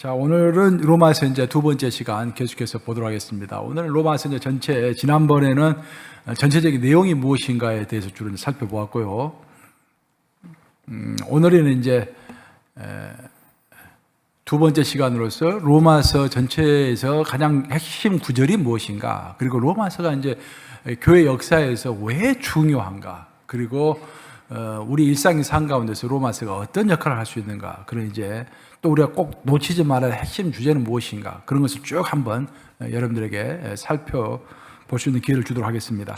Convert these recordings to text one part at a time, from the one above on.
자, 오늘은 로마서 이제 두 번째 시간 계속해서 보도록 하겠습니다. 오늘은 로마서 이제 전체, 지난번에는 전체적인 내용이 무엇인가에 대해서 주로 살펴보았고요. 오늘은 이제 두 번째 시간으로서 로마서 전체에서 가장 핵심 구절이 무엇인가, 그리고 로마서가 이제 교회 역사에서 왜 중요한가, 그리고 우리 일상의 삶 가운데서 로마서가 어떤 역할을 할 수 있는가, 그런 이제 또 우리가 꼭 놓치지 말아야 할 핵심 주제는 무엇인가, 그런 것을 쭉 한번 여러분들에게 살펴볼 수 있는 기회를 주도록 하겠습니다.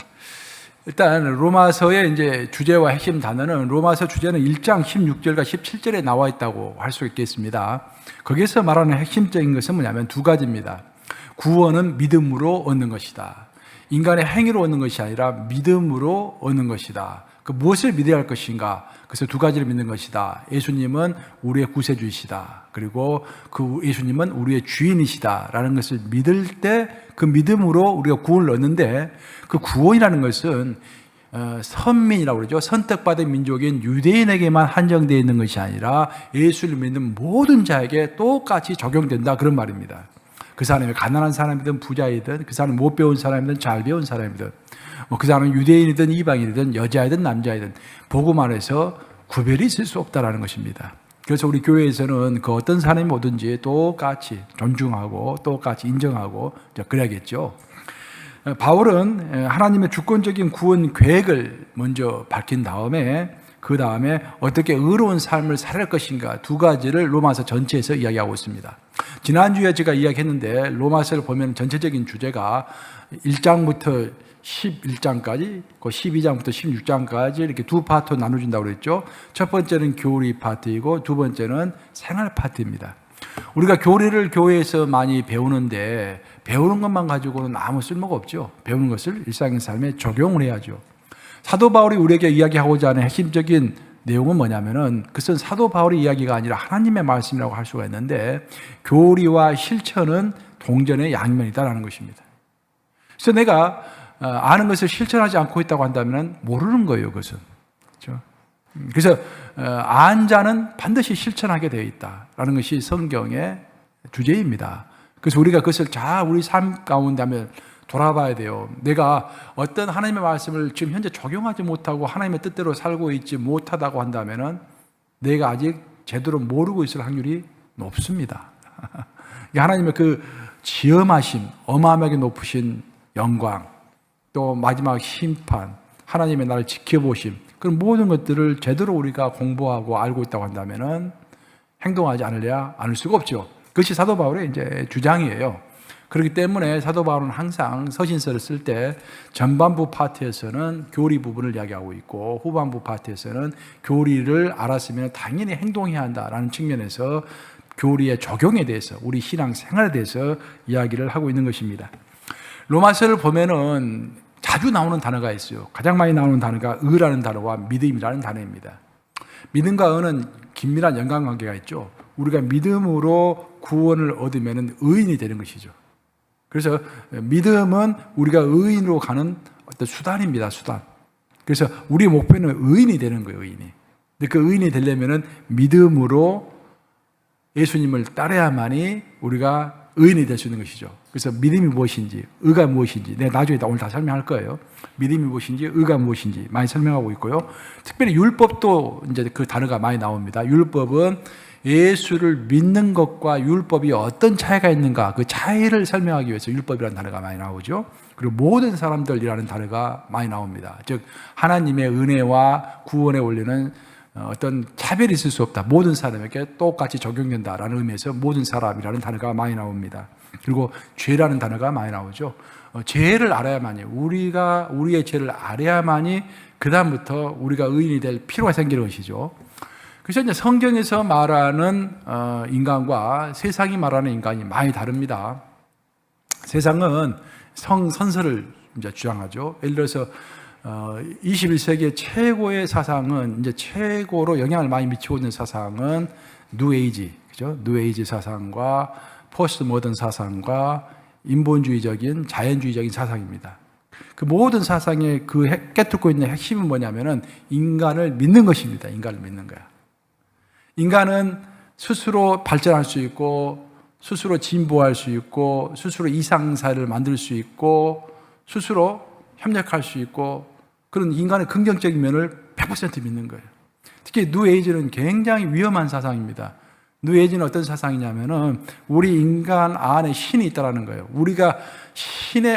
일단 로마서의 이제 주제와 핵심 단어는, 로마서 주제는 1장 16절과 17절에 나와 있다고 할 수 있겠습니다. 거기서 말하는 핵심적인 것은 뭐냐면 두 가지입니다. 구원은 믿음으로 얻는 것이다. 인간의 행위로 얻는 것이 아니라 믿음으로 얻는 것이다. 그 무엇을 믿어야 할 것인가? 그래서 두 가지를 믿는 것이다. 예수님은 우리의 구세주이시다. 그리고 그 예수님은 우리의 주인이시다. 라는 것을 믿을 때 그 믿음으로 우리가 구원을 얻는데, 그 구원이라는 것은 선민이라고 그러죠. 선택받은 민족인 유대인에게만 한정되어 있는 것이 아니라 예수를 믿는 모든 자에게 똑같이 적용된다, 그런 말입니다. 그 사람이 가난한 사람이든 부자이든, 그 사람이 못 배운 사람이든 잘 배운 사람이든, 그 사람은 유대인이든 이방인이든 여자이든 남자이든 복음 안에서 구별이 있을 수 없다라는 것입니다. 그래서 우리 교회에서는 그 어떤 사람이 오든지 똑같이 존중하고 똑같이 인정하고 그래야겠죠. 바울은 하나님의 주권적인 구원 계획을 먼저 밝힌 다음에, 그 다음에 어떻게 의로운 삶을 살할 것인가, 두 가지를 로마서 전체에서 이야기하고 있습니다. 지난주에 제가 이야기했는데, 로마서를 보면 전체적인 주제가 1장부터 11장까지, 그 12장부터 16장까지 이렇게 두 파트로 나눠진다고 그랬죠. 첫 번째는 교리 파트이고 두 번째는 생활 파트입니다. 우리가 교리를 교회에서 많이 배우는데, 배우는 것만 가지고는 아무 쓸모가 없죠. 배우는 것을 일상의 삶에 적용을 해야죠. 사도 바울이 우리에게 이야기하고자 하는 핵심적인 내용은 뭐냐면은, 그것은 사도 바울의 이야기가 아니라 하나님의 말씀이라고 할 수가 있는데, 교리와 실천은 동전의 양면이다라는 것입니다. 그래서 내가 아는 것을 실천하지 않고 있다고 한다면 모르는 거예요, 그것은. 그렇죠? 그래서 안 자는 반드시 실천하게 되어 있다라는 것이 성경의 주제입니다. 그래서 우리가 그것을 잘 우리 삶 가운데 하면 돌아봐야 돼요. 내가 어떤 하나님의 말씀을 지금 현재 적용하지 못하고 하나님의 뜻대로 살고 있지 못하다고 한다면 내가 아직 제대로 모르고 있을 확률이 높습니다. 하나님의 그 지엄하심, 어마어마하게 높으신 영광, 또 마지막 심판, 하나님의 나를 지켜보심, 그런 모든 것들을 제대로 우리가 공부하고 알고 있다고 한다면 행동하지 않을 수가 없죠. 그것이 사도 바울의 이제 주장이에요. 그렇기 때문에 사도 바울은 항상 서신서를 쓸 때 전반부 파트에서는 교리 부분을 이야기하고 있고, 후반부 파트에서는 교리를 알았으면 당연히 행동해야 한다라는 측면에서 교리의 적용에 대해서, 우리 신앙 생활에 대해서 이야기를 하고 있는 것입니다. 로마서를 보면은 자주 나오는 단어가 있어요. 가장 많이 나오는 단어가 의라는 단어와 믿음이라는 단어입니다. 믿음과 의는 긴밀한 연관관계가 있죠. 우리가 믿음으로 구원을 얻으면 의인이 되는 것이죠. 그래서 믿음은 우리가 의인으로 가는 어떤 수단입니다, 수단. 그래서 우리 목표는 의인이 되는 거예요, 의인이. 근데 그 의인이 되려면 믿음으로 예수님을 따라야만이 우리가 의인이 될 수 있는 것이죠. 그래서 믿음이 무엇인지, 의가 무엇인지, 내가 나중에 오늘 다 설명할 거예요. 믿음이 무엇인지, 의가 무엇인지 많이 설명하고 있고요. 특별히 율법도 이제 그 단어가 많이 나옵니다. 율법은 예수를 믿는 것과 율법이 어떤 차이가 있는가, 그 차이를 설명하기 위해서 율법이라는 단어가 많이 나오죠. 그리고 모든 사람들이라는 단어가 많이 나옵니다. 즉 하나님의 은혜와 구원의 원리는 어떤 차별이 있을 수 없다, 모든 사람에게 똑같이 적용된다라는 의미에서 모든 사람이라는 단어가 많이 나옵니다. 그리고 죄라는 단어가 많이 나오죠. 죄를 알아야만이, 우리가 우리의 죄를 알아야만이 그 다음부터 우리가 의인이 될 필요가 생기는 것이죠. 그래서 이제 성경에서 말하는 인간과 세상이 말하는 인간이 많이 다릅니다. 세상은 선서를 이제 주장하죠. 예를 들어서 21세기의 최고의 사상은, 이제 최고로 영향을 많이 미치고 있는 사상은 뉴에이지, 그죠? 뉴에이지 사상과 포스트 모던 사상과 인본주의적인 자연주의적인 사상입니다. 그 모든 사상의 그 깨뚫고 있는 핵심은 뭐냐면은 인간을 믿는 것입니다. 인간을 믿는 거야. 인간은 스스로 발전할 수 있고 스스로 진보할 수 있고 스스로 이상사를 만들 수 있고 스스로 협력할 수 있고 그런 인간의 긍정적인 면을 100% 믿는 거예요. 특히 뉴에이지는 굉장히 위험한 사상입니다. 뉴에이지는 어떤 사상이냐면은 우리 인간 안에 신이 있다는 거예요. 우리가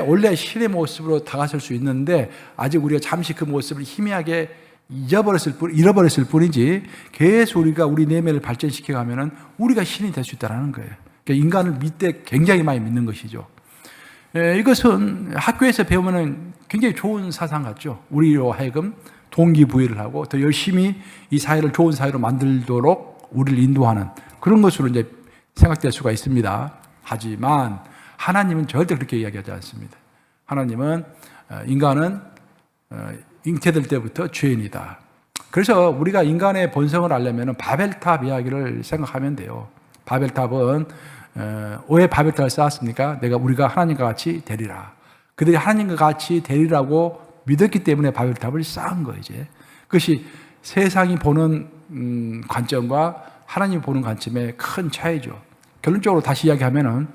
원래 신의 모습으로 다가설 수 있는데 아직 우리가 잠시 그 모습을 희미하게 잃어버렸을 뿐이지 계속 우리가 우리 내면을 발전시켜 가면은 우리가 신이 될 수 있다는 거예요. 그러니까 인간을 믿되 굉장히 많이 믿는 것이죠. 이것은 학교에서 배우면 굉장히 좋은 사상 같죠. 우리로 하여금 동기부여를 하고 더 열심히 이 사회를 좋은 사회로 만들도록 우리를 인도하는 그런 것으로 이제 생각될 수가 있습니다. 하지만 하나님은 절대 그렇게 이야기하지 않습니다. 하나님은 인간은 잉태될 때부터 죄인이다. 그래서 우리가 인간의 본성을 알려면 바벨탑 이야기를 생각하면 돼요. 바벨탑은 왜 바벨탑을 쌓았습니까? 우리가 하나님과 같이 되리라. 그들이 하나님과 같이 되리라고 믿었기 때문에 바벨탑을 쌓은 거예요. 이제 그것이 세상이 보는 관점과 하나님이 보는 관점의 큰 차이죠. 결론적으로 다시 이야기하면은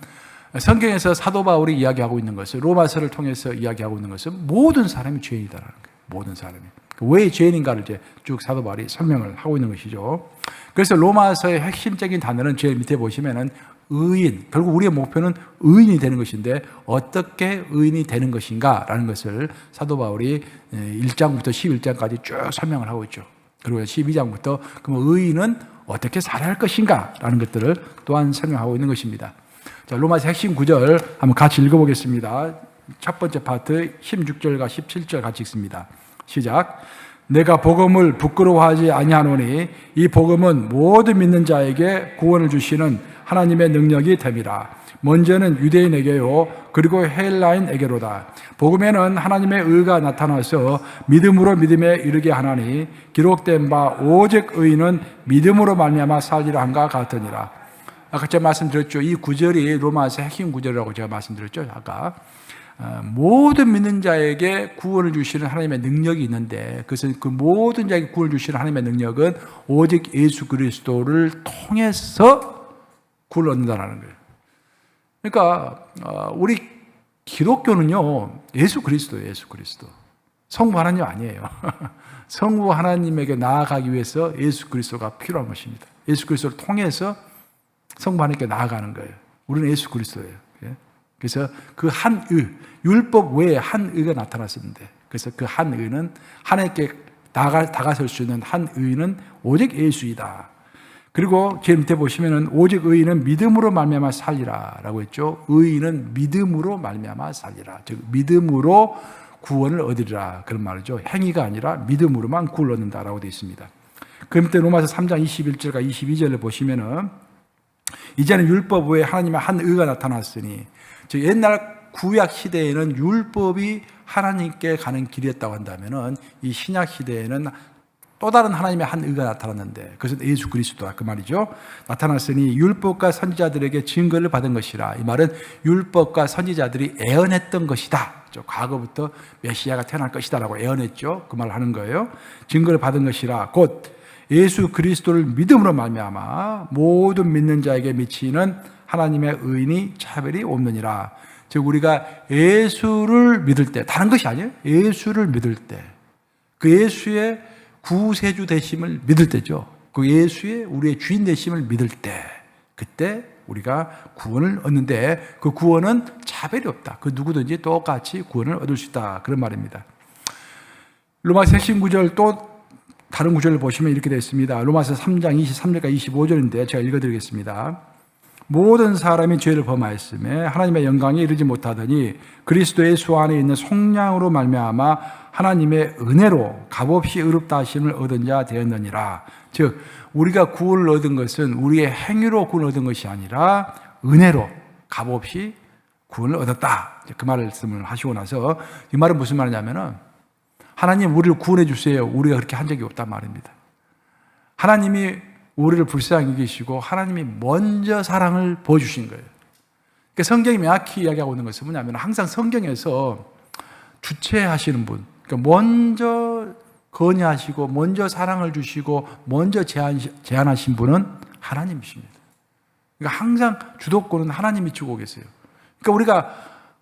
성경에서 사도 바울이 이야기하고 있는 것은 로마서를 통해서 이야기하고 있는 것은 모든 사람이 죄인이다라는 거예요. 모든 사람이. 왜 죄인인가를 이제 쭉 사도 바울이 설명을 하고 있는 것이죠. 그래서 로마서의 핵심적인 단어는 제일 밑에 보시면은 의인, 결국 우리의 목표는 의인이 되는 것인데 어떻게 의인이 되는 것인가라는 것을 사도 바울이 1장부터 11장까지 쭉 설명을 하고 있죠. 그리고 12장부터 그럼 의인은 어떻게 살아야 할 것인가라는 것들을 또한 설명하고 있는 것입니다. 자, 로마서 핵심 구절 한번 같이 읽어보겠습니다. 첫 번째 파트 16절과 17절 같이 읽습니다. 시작. 내가 복음을 부끄러워하지 아니하노니 이 복음은 모든 믿는 자에게 구원을 주시는 하나님의 능력이 됨이라. 먼저는 유대인에게요 그리고 헬라인에게로다. 복음에는 하나님의 의가 나타나서 믿음으로 믿음에 이르게 하나니 기록된 바 오직 의인은 믿음으로 말미암아 살리라 한가 같으니라. 아까 제가 말씀드렸죠. 이 구절이 로마서 핵심 구절이라고 제가 말씀드렸죠. 아까 모든 믿는 자에게 구원을 주시는 하나님의 능력이 있는데 그것은 그 모든 자에게 구원을 주시는 하나님의 능력은 오직 예수 그리스도를 통해서 구원을 얻는다는 거예요. 그러니까 우리 기독교는요 예수 그리스도예요. 예수 그리스도. 성부 하나님 아니에요. 성부 하나님에게 나아가기 위해서 예수 그리스도가 필요한 것입니다. 예수 그리스도를 통해서 성부 하나님께 나아가는 거예요. 우리는 예수 그리스도예요. 그래서 그 한 의, 율법 외에 한 의가 나타났었는데 그래서 그 한 의는 하나님께 다가설 수 있는 한 의는 오직 예수이다. 그리고 제일 밑에 보시면은 오직 의인은 믿음으로 말미암아 살리라라고 했죠. 의인은 믿음으로 말미암아 살리라. 즉 믿음으로 구원을 얻으리라 그런 말이죠. 행위가 아니라 믿음으로만 구원을 얻는다라고 되어 있습니다. 그 밑에 로마서 3장 21절과 22절을 보시면은 이제는 율법 외에 하나님의 한 의가 나타났으니 즉 옛날 구약 시대에는 율법이 하나님께 가는 길이었다고 한다면은 이 신약 시대에는 또 다른 하나님의 한 의가 나타났는데 그것은 예수 그리스도다 그 말이죠. 나타났으니 율법과 선지자들에게 증거를 받은 것이라. 이 말은 율법과 선지자들이 애언했던 것이다. 과거부터 메시아가 태어날 것이다 라고 애언했죠. 그 말을 하는 거예요. 증거를 받은 것이라 곧 예수 그리스도를 믿음으로 말미암아 모든 믿는 자에게 미치는 하나님의 의인이 차별이 없느니라. 즉 우리가 예수를 믿을 때 다른 것이 아니에요. 예수를 믿을 때 그 예수의 구세주 되심을 믿을 때죠. 그 예수의 우리의 주인 되심을 믿을 때 그때 우리가 구원을 얻는데 그 구원은 차별이 없다. 그 누구든지 똑같이 구원을 얻을 수 있다. 그런 말입니다. 로마서 핵심 구절 또 다른 구절을 보시면 이렇게 되어 있습니다. 로마서 3장 23절과 25절인데 제가 읽어드리겠습니다. 모든 사람이 죄를 범하였음에 하나님의 영광에 이르지 못하더니 그리스도 예수 안에 있는 속량으로 말미암아 하나님의 은혜로 값없이 의롭다 하심을 얻은 자 되었느니라. 즉 우리가 구원을 얻은 것은 우리의 행위로 구원을 얻은 것이 아니라 은혜로 값없이 구원을 얻었다. 그 말씀을 하시고 나서 이 말은 무슨 말이냐면은 하나님 우리를 구원해 주세요. 우리가 그렇게 한 적이 없단 말입니다. 하나님이 우리를 불쌍히 여기시고 하나님이 먼저 사랑을 보여주신 거예요. 그러니까 성경이 명확히 이야기하고 있는 것은 뭐냐면 항상 성경에서 주체하시는 분, 그러니까 먼저 건의하시고 먼저 사랑을 주시고 먼저 제안하신 분은 하나님이십니다. 그러니까 항상 주도권은 하나님이 주고 계세요. 그러니까 우리가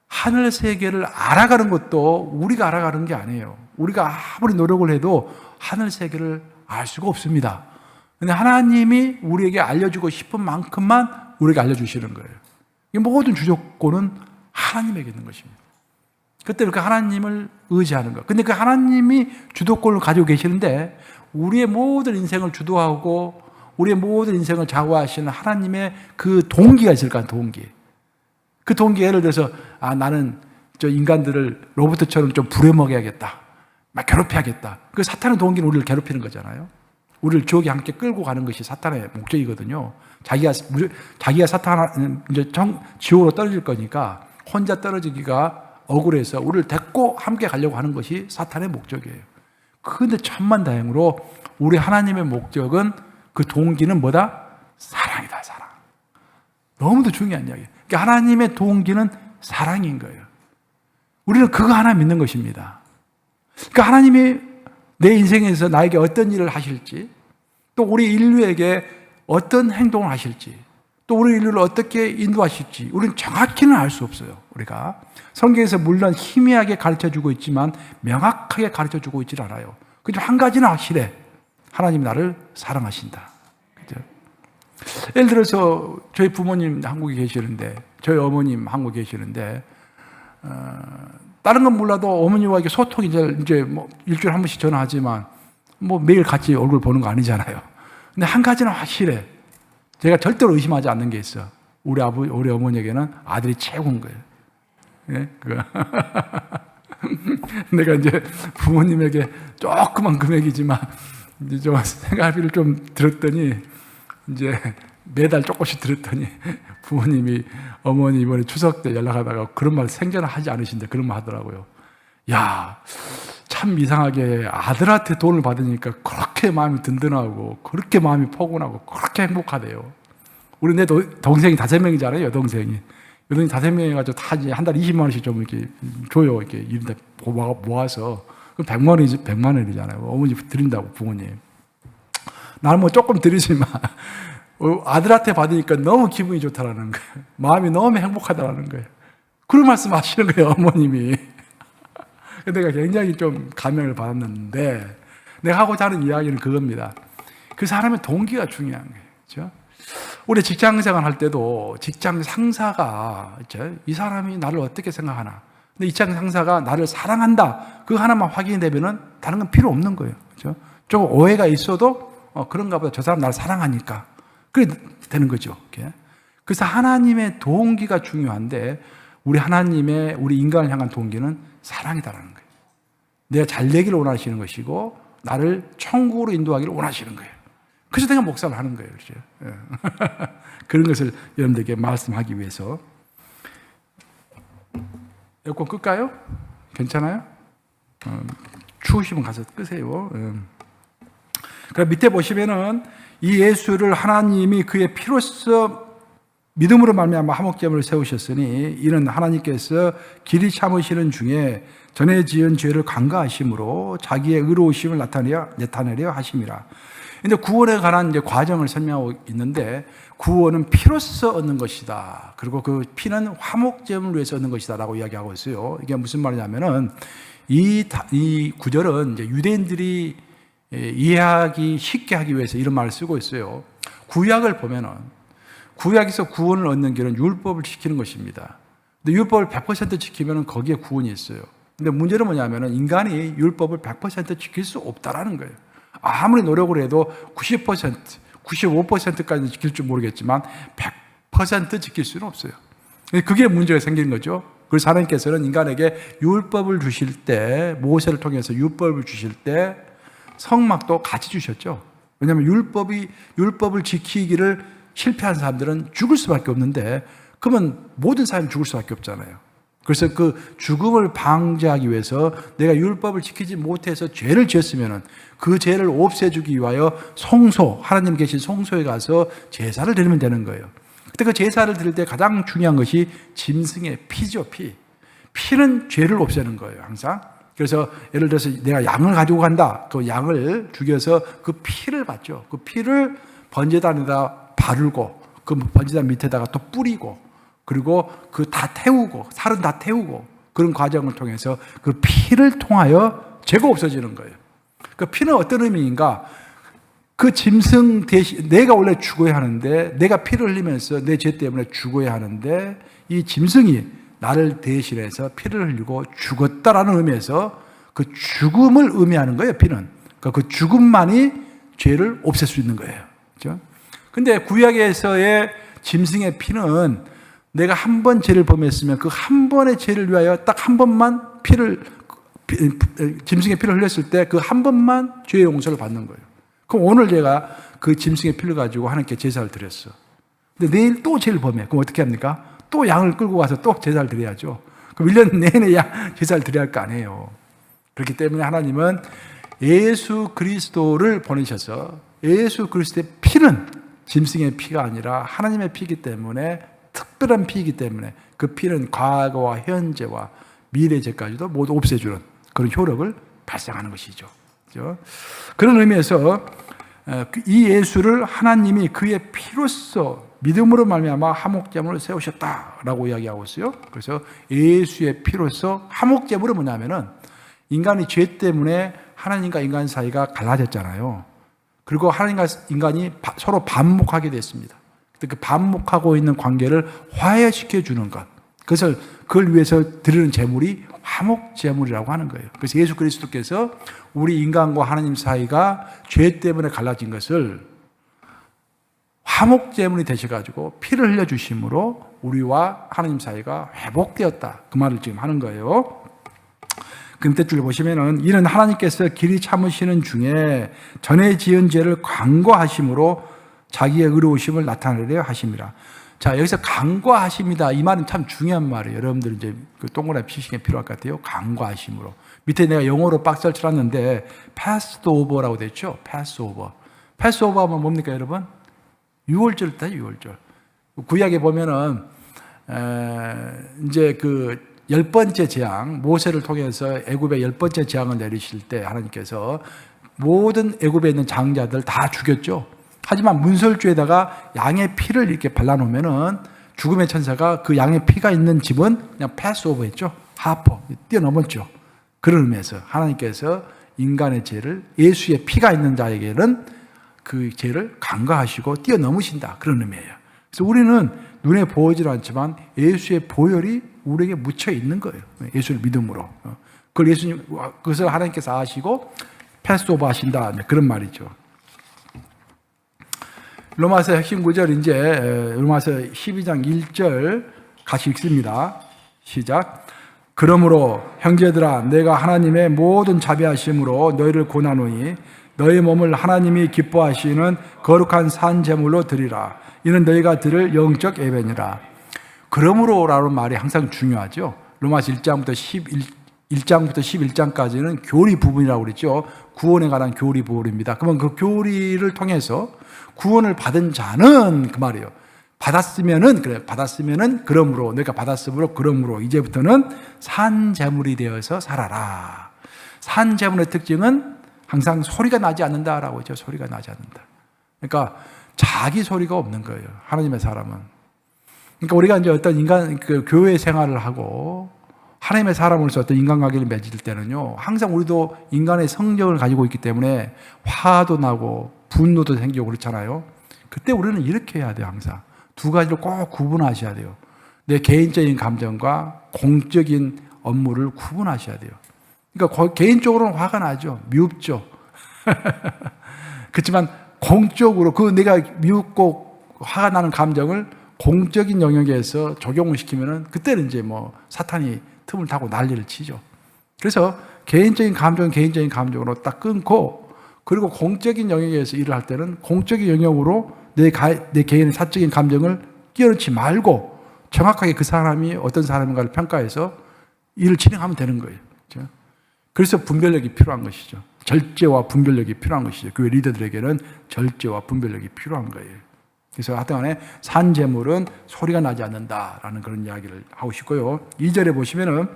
하늘 세계를 알아가는 것도 우리가 알아가는 게 아니에요. 우리가 아무리 노력을 해도 하늘 세계를 알 수가 없습니다. 근데 하나님이 우리에게 알려주고 싶은 만큼만 우리에게 알려주시는 거예요. 이 모든 주도권은 하나님에게 있는 것입니다. 그때 그 하나님을 의지하는 것. 근데 그 하나님이 주도권을 가지고 계시는데 우리의 모든 인생을 주도하고 우리의 모든 인생을 좌우하시는 하나님의 그 동기가 있을까, 동기. 그 동기, 예를 들어서 나는 저 인간들을 로봇처럼 좀 부려먹여야겠다, 막 괴롭혀야겠다. 그 사탄의 동기는 우리를 괴롭히는 거잖아요. 우리를 지옥에 함께 끌고 가는 것이 사탄의 목적이거든요. 자기가 사탄 이제 지옥으로 떨어질 거니까 혼자 떨어지기가 억울해서 우리를 데리고 함께 가려고 하는 것이 사탄의 목적이에요. 그런데 천만다행으로 우리 하나님의 목적은, 그 동기는 뭐다? 사랑이다, 사랑. 너무도 중요한 이야기예요. 그러니까 하나님의 동기는 사랑인 거예요. 우리는 그거 하나 믿는 것입니다. 그러니까 하나님이 내 인생에서 나에게 어떤 일을 하실지, 또 우리 인류에게 어떤 행동을 하실지, 또 우리 인류를 어떻게 인도하실지 우리는 정확히는 알 수 없어요. 우리가 성경에서 물론 희미하게 가르쳐주고 있지만 명확하게 가르쳐주고 있지 않아요. 그죠? 한 가지는 확실해. 하나님 나를 사랑하신다. 그죠? 예를 들어서 저희 부모님 한국에 계시는데, 저희 어머님 한국에 계시는데, 다른 건 몰라도 어머니와 이렇게 소통이 이제 뭐 일주일에 한 번씩 전화하지만 뭐 매일 같이 얼굴 보는 거 아니잖아요. 근데 한 가지는 확실해. 제가 절대로 의심하지 않는 게 있어. 우리 어머니에게는 아들이 최고인 거예요. 예? 내가 이제 부모님에게 조그만 금액이지만 이제 좀 생활비를 좀 들었더니, 이제 매달 조금씩 들었더니 부모님이 어머니 이번에 추석 때 연락하다가 그런 말 생전에 하지 않으신데 그런 말 하더라고요. 야, 참 이상하게 아들한테 돈을 받으니까 그렇게 마음이 든든하고 그렇게 마음이 포근하고 그렇게 행복하대요. 우리 내 동생이 5명이잖아요, 여동생이. 여동생이 5명이 가지고 다 이제 한 달에 20만 원씩 좀 이렇게 줘요. 이렇게 이런데 모아서. 그럼 100만 원이잖아요. 어머니 드린다고, 부모님. 나는 뭐 조금 드리지만 아들한테 받으니까 너무 기분이 좋다라는 거예요. 마음이 너무 행복하다라는 거예요. 그런 말씀 하시는 거예요, 어머님이. 내가 굉장히 좀 감명을 받았는데, 내가 하고자 하는 이야기는 그겁니다. 그 사람의 동기가 중요한 거예요. 그렇죠? 우리 직장 생활 할 때도 직장 상사가, 그렇죠? 이 사람이 나를 어떻게 생각하나. 근데 직장 상사가 나를 사랑한다, 그 하나만 확인이 되면은 다른 건 필요 없는 거예요. 그렇죠? 조금 오해가 있어도 그런가 보다, 저 사람 나를 사랑하니까. 그래 되는 거죠. 이렇게. 그래서 하나님의 동기가 중요한데, 우리 인간을 향한 동기는 사랑이다라는 거예요. 내가 잘 되기를 원하시는 것이고 나를 천국으로 인도하기를 원하시는 거예요. 그래서 내가 목사를 하는 거예요. 그렇죠? 그런 것을 여러분들에게 말씀하기 위해서. 에어컨 끌까요? 괜찮아요? 추우시면 가서 끄세요. 그럼 밑에 보시면은 이 예수를 하나님이 그의 피로써 믿음으로 말미암아 화목제물을 세우셨으니 이는 하나님께서 길이 참으시는 중에 전에 지은 죄를 간과하심으로 자기의 의로우심을 나타내려 하심이라. 근데 구원에 관한 이제 과정을 설명하고 있는데, 구원은 피로써 얻는 것이다. 그리고 그 피는 화목제물을 위해서 얻는 것이다라고 이야기하고 있어요. 이게 무슨 말이냐면은 이 구절은 이제 유대인들이 이해하기 쉽게 하기 위해서 이런 말을 쓰고 있어요. 구약을 보면은 구약에서 구원을 얻는 길은 율법을 지키는 것입니다. 근데 율법을 100% 지키면 거기에 구원이 있어요. 근데 문제는 뭐냐면은 인간이 율법을 100% 지킬 수 없다라는 거예요. 아무리 노력을 해도 90%, 95%까지는 지킬 줄 모르겠지만 100% 지킬 수는 없어요. 그게 문제가 생기는 거죠. 그래서 하나님께서는 인간에게 율법을 주실 때, 모세를 통해서 율법을 주실 때 성막도 같이 주셨죠. 왜냐하면 율법을 지키기를 실패한 사람들은 죽을 수밖에 없는데, 그러면 모든 사람이 죽을 수밖에 없잖아요. 그래서 그 죽음을 방지하기 위해서 내가 율법을 지키지 못해서 죄를 지었으면 그 죄를 없애주기 위하여 하나님 계신 성소에 가서 제사를 드리면 되는 거예요. 그때 그 제사를 드릴 때 가장 중요한 것이 짐승의 피죠, 피. 피는 죄를 없애는 거예요, 항상. 그래서 예를 들어서 내가 양을 가지고 간다. 그 양을 죽여서 그 피를 받죠. 그 피를 번제단에다 바르고 그 번제단 밑에다가 또 뿌리고, 그리고 그 다 태우고, 살은 다 태우고, 그런 과정을 통해서 그 피를 통하여 죄가 없어지는 거예요. 그 피는 어떤 의미인가? 그 짐승 대신 내가 원래 죽어야 하는데, 내가 피를 흘리면서 내 죄 때문에 죽어야 하는데, 이 짐승이 나를 대신해서 피를 흘리고 죽었다라는 의미에서 그 죽음을 의미하는 거예요, 피는. 그러니까 그 죽음만이 죄를 없앨 수 있는 거예요. 그렇죠? 근데 구약에서의 짐승의 피는 내가 한 번 죄를 범했으면 그 한 번의 죄를 위하여 딱 한 번만 짐승의 피를 흘렸을 때 그 한 번만 죄의 용서를 받는 거예요. 그럼 오늘 제가 그 짐승의 피를 가지고 하나님께 제사를 드렸어. 근데 내일 또 죄를 범해. 그럼 어떻게 합니까? 또 양을 끌고 가서 또 제사를 드려야죠. 그럼 1년 내내 제사를 드려야 할 거 아니에요. 그렇기 때문에 하나님은 예수 그리스도를 보내셔서 예수 그리스도의 피는 짐승의 피가 아니라 하나님의 피이기 때문에, 특별한 피이기 때문에 그 피는 과거와 현재와 미래 죄까지도 모두 없애주는 그런 효력을 발생하는 것이죠. 그렇죠? 그런 의미에서 이 예수를 하나님이 그의 피로써 믿음으로 말미암아 화목제물을 세우셨다라고 이야기하고 있어요. 그래서 예수의 피로써 화목제물은 뭐냐면은 인간이 죄 때문에 하나님과 인간 사이가 갈라졌잖아요. 그리고 하나님과 인간이 서로 반목하게 됐습니다. 그 반목하고 있는 관계를 화해시켜 주는 것. 그걸 위해서 드리는 제물이 화목제물이라고 하는 거예요. 그래서 예수 그리스도께서 우리 인간과 하나님 사이가 죄 때문에 갈라진 것을 화목제물이 되셔가지고 피를 흘려주심으로 우리와 하나님 사이가 회복되었다. 그 말을 지금 하는 거예요. 그 밑에 줄 보시면은 이는 하나님께서 길이 참으시는 중에 전에 지은 죄를 간과하심으로 자기의 의로우심을 나타내려 하심이라. 자, 여기서 간과하심이다. 이 말은 참 중요한 말이에요. 여러분들 이제 그 동그라미 피시는 게 필요할 것 같아요. 간과하심으로. 밑에 내가 영어로 박스를 쳐놨는데 passed over라고 됐죠. pass over. pass over 하면 뭡니까, 여러분? 유월절이다, 유월절. 구약에 보면은 이제 그 10번째 재앙, 모세를 통해서 애굽에 10번째 재앙을 내리실 때 하나님께서 모든 애굽에 있는 장자들 다 죽였죠. 하지만 문설주에다가 양의 피를 이렇게 발라놓으면은 죽음의 천사가 그 양의 피가 있는 집은 그냥 패스오버 했죠. 하퍼, 뛰어넘었죠. 그런 의미에서 하나님께서 인간의 죄를, 예수의 피가 있는 자에게는 그 죄를 간과하시고 뛰어넘으신다. 그런 의미예요. 그래서 우리는 눈에 보이질 않지만 예수의 보혈이 우리에게 묻혀 있는 거예요. 예수를 믿음으로. 그것을 하나님께서 아시고 패스오버 하신다. 그런 말이죠. 로마서 핵심 구절, 이제 로마서 12장 1절 같이 읽습니다. 시작. 그러므로 형제들아, 내가 하나님의 모든 자비하심으로 너희를 고나노니 너희 몸을 하나님이 기뻐하시는 거룩한 산 제물로 드리라. 이는 너희가 들을 영적 예배니라. 그러므로라는 말이 항상 중요하죠. 로마서 1장부터 11장까지는 교리 부분이라고 그랬죠. 구원에 관한 교리 부분입니다. 그러면 그 교리를 통해서 구원을 받은 자는, 그 말이에요. 받았으면은, 그래, 받았으면은, 그러므로, 내가 받았으므로, 그러므로, 이제부터는 산 제물이 되어서 살아라. 산 제물의 특징은 항상 소리가 나지 않는다라고 했죠. 소리가 나지 않는다. 그러니까 자기 소리가 없는 거예요. 하나님의 사람은. 그러니까 우리가 이제 어떤 그 교회 생활을 하고 하나님의 사람으로서 어떤 인간관계를 맺을 때는요, 항상 우리도 인간의 성격을 가지고 있기 때문에 화도 나고 분노도 생기고 그렇잖아요. 그때 우리는 이렇게 해야 돼요. 항상 두 가지를 꼭 구분하셔야 돼요. 내 개인적인 감정과 공적인 업무를 구분하셔야 돼요. 그러니까 개인적으로는 화가 나죠. 미웁죠. 그렇지만 공적으로 그 내가 미웁고 화가 나는 감정을 공적인 영역에서 적용을 시키면은 그때는 이제 뭐 사탄이 틈을 타고 난리를 치죠. 그래서 개인적인 감정은 개인적인 감정으로 딱 끊고, 그리고 공적인 영역에서 일을 할 때는 공적인 영역으로 내 개인의 사적인 감정을 끼워넣지 말고 정확하게 그 사람이 어떤 사람인가를 평가해서 일을 진행하면 되는 거예요. 그렇죠? 그래서 분별력이 필요한 것이죠. 절제와 분별력이 필요한 것이죠. 교회 리더들에게는 절제와 분별력이 필요한 거예요. 그래서 하여튼간에 산 제물은 소리가 나지 않는다라는 그런 이야기를 하고 싶고요. 2절에 보시면은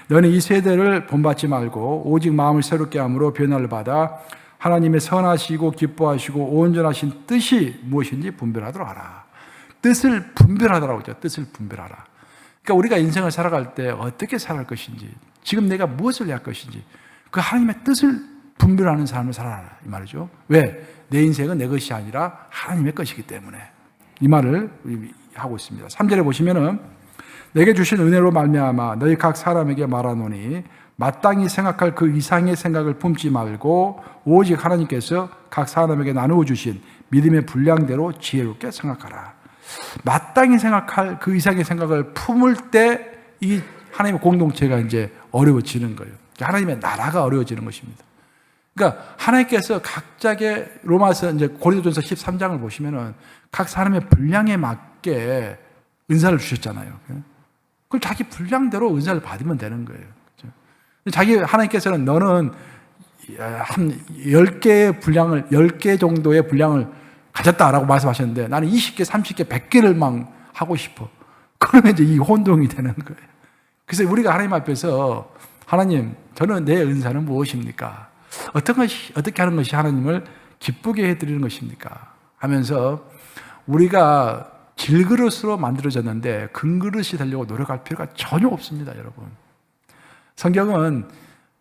너는 이 세대를 본받지 말고 오직 마음을 새롭게 함으로 변화를 받아 하나님의 선하시고 기뻐하시고 온전하신 뜻이 무엇인지 분별하도록 하라. 뜻을 분별하더라고요. 뜻을 분별하라. 그러니까 우리가 인생을 살아갈 때 어떻게 살아갈 것인지, 지금 내가 무엇을 해야 할 것인지, 그 하나님의 뜻을 분별하는 삶을 살아라 이 말이죠. 왜? 내 인생은 내 것이 아니라 하나님의 것이기 때문에 이 말을 하고 있습니다. 3절에 보시면은 내게 주신 은혜로 말미암아 너희 각 사람에게 말하노니 마땅히 생각할 그 이상의 생각을 품지 말고 오직 하나님께서 각 사람에게 나누어 주신 믿음의 분량대로 지혜롭게 생각하라. 마땅히 생각할 그 이상의 생각을 품을 때 이 하나님의 공동체가 이제 어려워지는 거예요. 하나님의 나라가 어려워지는 것입니다. 그러니까 하나님께서 각자의 로마서 이제 고린도전서 13장을 보시면은 각 사람의 분량에 맞게 은사를 주셨잖아요. 그럼 자기 분량대로 은사를 받으면 되는 거예요. 자기 하나님께서는 너는 한 10개의 분량을 10개 정도의 분량을 가졌다라고 말씀하셨는데 나는 20개, 30개, 100개를 막 하고 싶어. 그러면 이제 이 혼동이 되는 거예요. 그래서 우리가 하나님 앞에서 하나님, 저는 내 은사는 무엇입니까? 어떻게 하는 것이 하나님을 기쁘게 해드리는 것입니까? 하면서 우리가 질그릇으로 만들어졌는데 금그릇이 되려고 노력할 필요가 전혀 없습니다, 여러분. 성경은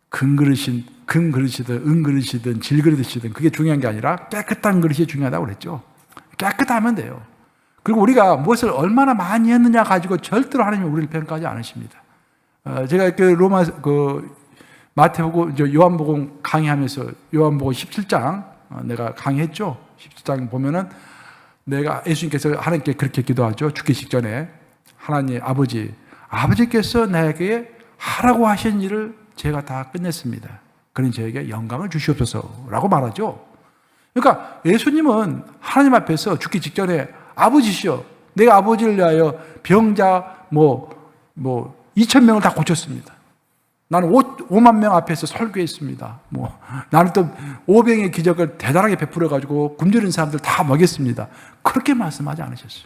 금그릇이든 은그릇이든 질그릇이든 그게 중요한 게 아니라 깨끗한 그릇이 중요하다고 그랬죠. 깨끗하면 돼요. 그리고 우리가 무엇을 얼마나 많이 했느냐 가지고 절대로 하나님이 우리를 평가하지 않으십니다. 제가 마태복음, 요한복음 강의하면서 요한복음 17장 내가 강의했죠. 17장 보면은 내가 예수님께서 하나님께 그렇게 기도하죠. 죽기 직전에 하나님 아버지께서 나에게 하라고 하신 일을 제가 다 끝냈습니다. 그러니 저에게 영광을 주시옵소서라고 말하죠. 그러니까 예수님은 하나님 앞에서 죽기 직전에 아버지시여, 내가 아버지를 위하여 병자 2,000명을 다 고쳤습니다. 나는 5만 명 앞에서 설교했습니다. 나는 또 오병의 기적을 대단하게 베풀어가지고 굶주린 사람들 다 먹였습니다. 그렇게 말씀하지 않으셨어요.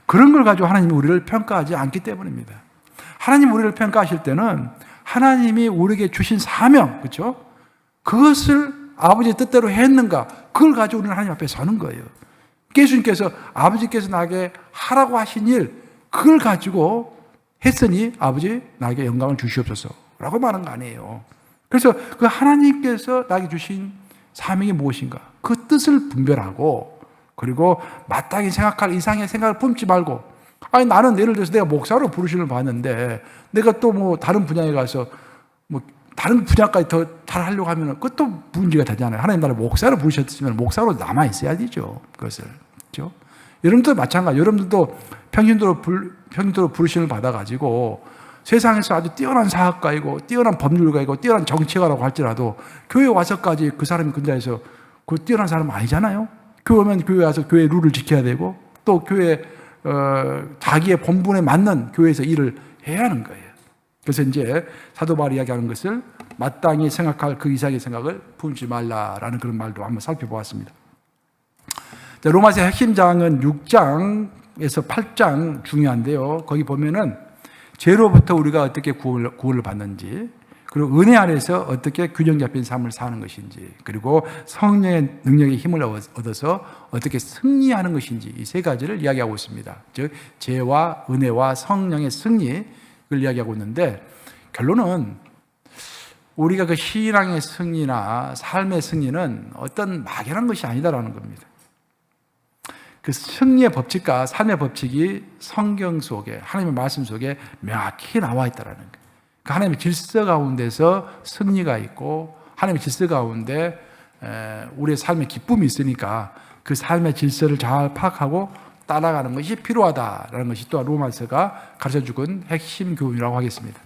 그런 걸 가지고 하나님이 우리를 평가하지 않기 때문입니다. 하나님 우리를 평가하실 때는 하나님이 우리에게 주신 사명, 그렇죠? 그것을 아버지의 뜻대로 했는가? 그걸 가지고 우리는 하나님 앞에 서는 거예요. 예수님께서 아버지께서 나에게 하라고 하신 일, 그걸 가지고 했으니 아버지 나에게 영광을 주시옵소서라고 말한 거 아니에요. 그래서 그 하나님께서 나에게 주신 사명이 무엇인가? 그 뜻을 분별하고 그리고 마땅히 생각할 이상의 생각을 품지 말고, 아니 나는 예를 들어서 내가 목사로 부르심을 받는데 내가 또 다른 분야에 가서 다른 분야까지 더 잘하려고 하면 그것도 문제가 되잖아요. 하나님 나를 목사로 부르셨으면 목사로 남아 있어야 되죠. 그것을. 그렇죠? 여러분도 마찬가지. 여러분들도 평신도로 부르심을 받아가지고 세상에서 아주 뛰어난 사학가이고 뛰어난 법률가이고 뛰어난 정치가라고 할지라도 교회 와서까지 그 사람이 근자에서 그 뛰어난 사람은 아니잖아요. 교회 오면 교회 와서 교회 룰을 지켜야 되고 또 교회 자기의 본분에 맞는 교회에서 일을 해야 하는 거예요. 그래서 이제 사도 바울이 이야기하는 것을 마땅히 생각할 그 이상의 생각을 품지 말라라는 그런 말도 한번 살펴보았습니다. 로마서 핵심장은 6장에서 8장 중요한데요. 거기 보면은 죄로부터 우리가 어떻게 구원을 받는지, 그리고 은혜 안에서 어떻게 균형 잡힌 삶을 사는 것인지, 그리고 성령의 능력의 힘을 얻어서 어떻게 승리하는 것인지, 이 세 가지를 이야기하고 있습니다. 즉 죄와 은혜와 성령의 승리를 이야기하고 있는데, 결론은 우리가 그 신앙의 승리나 삶의 승리는 어떤 막연한 것이 아니다라는 겁니다. 그 승리의 법칙과 삶의 법칙이 성경 속에, 하나님의 말씀 속에 명확히 나와 있다는 거예요. 그 하나님의 질서 가운데서 승리가 있고, 하나님의 질서 가운데 우리의 삶의 기쁨이 있으니까 그 삶의 질서를 잘 파악하고 따라가는 것이 필요하다라는 것이 또한 로마서가 가르쳐주는 핵심 교훈이라고 하겠습니다.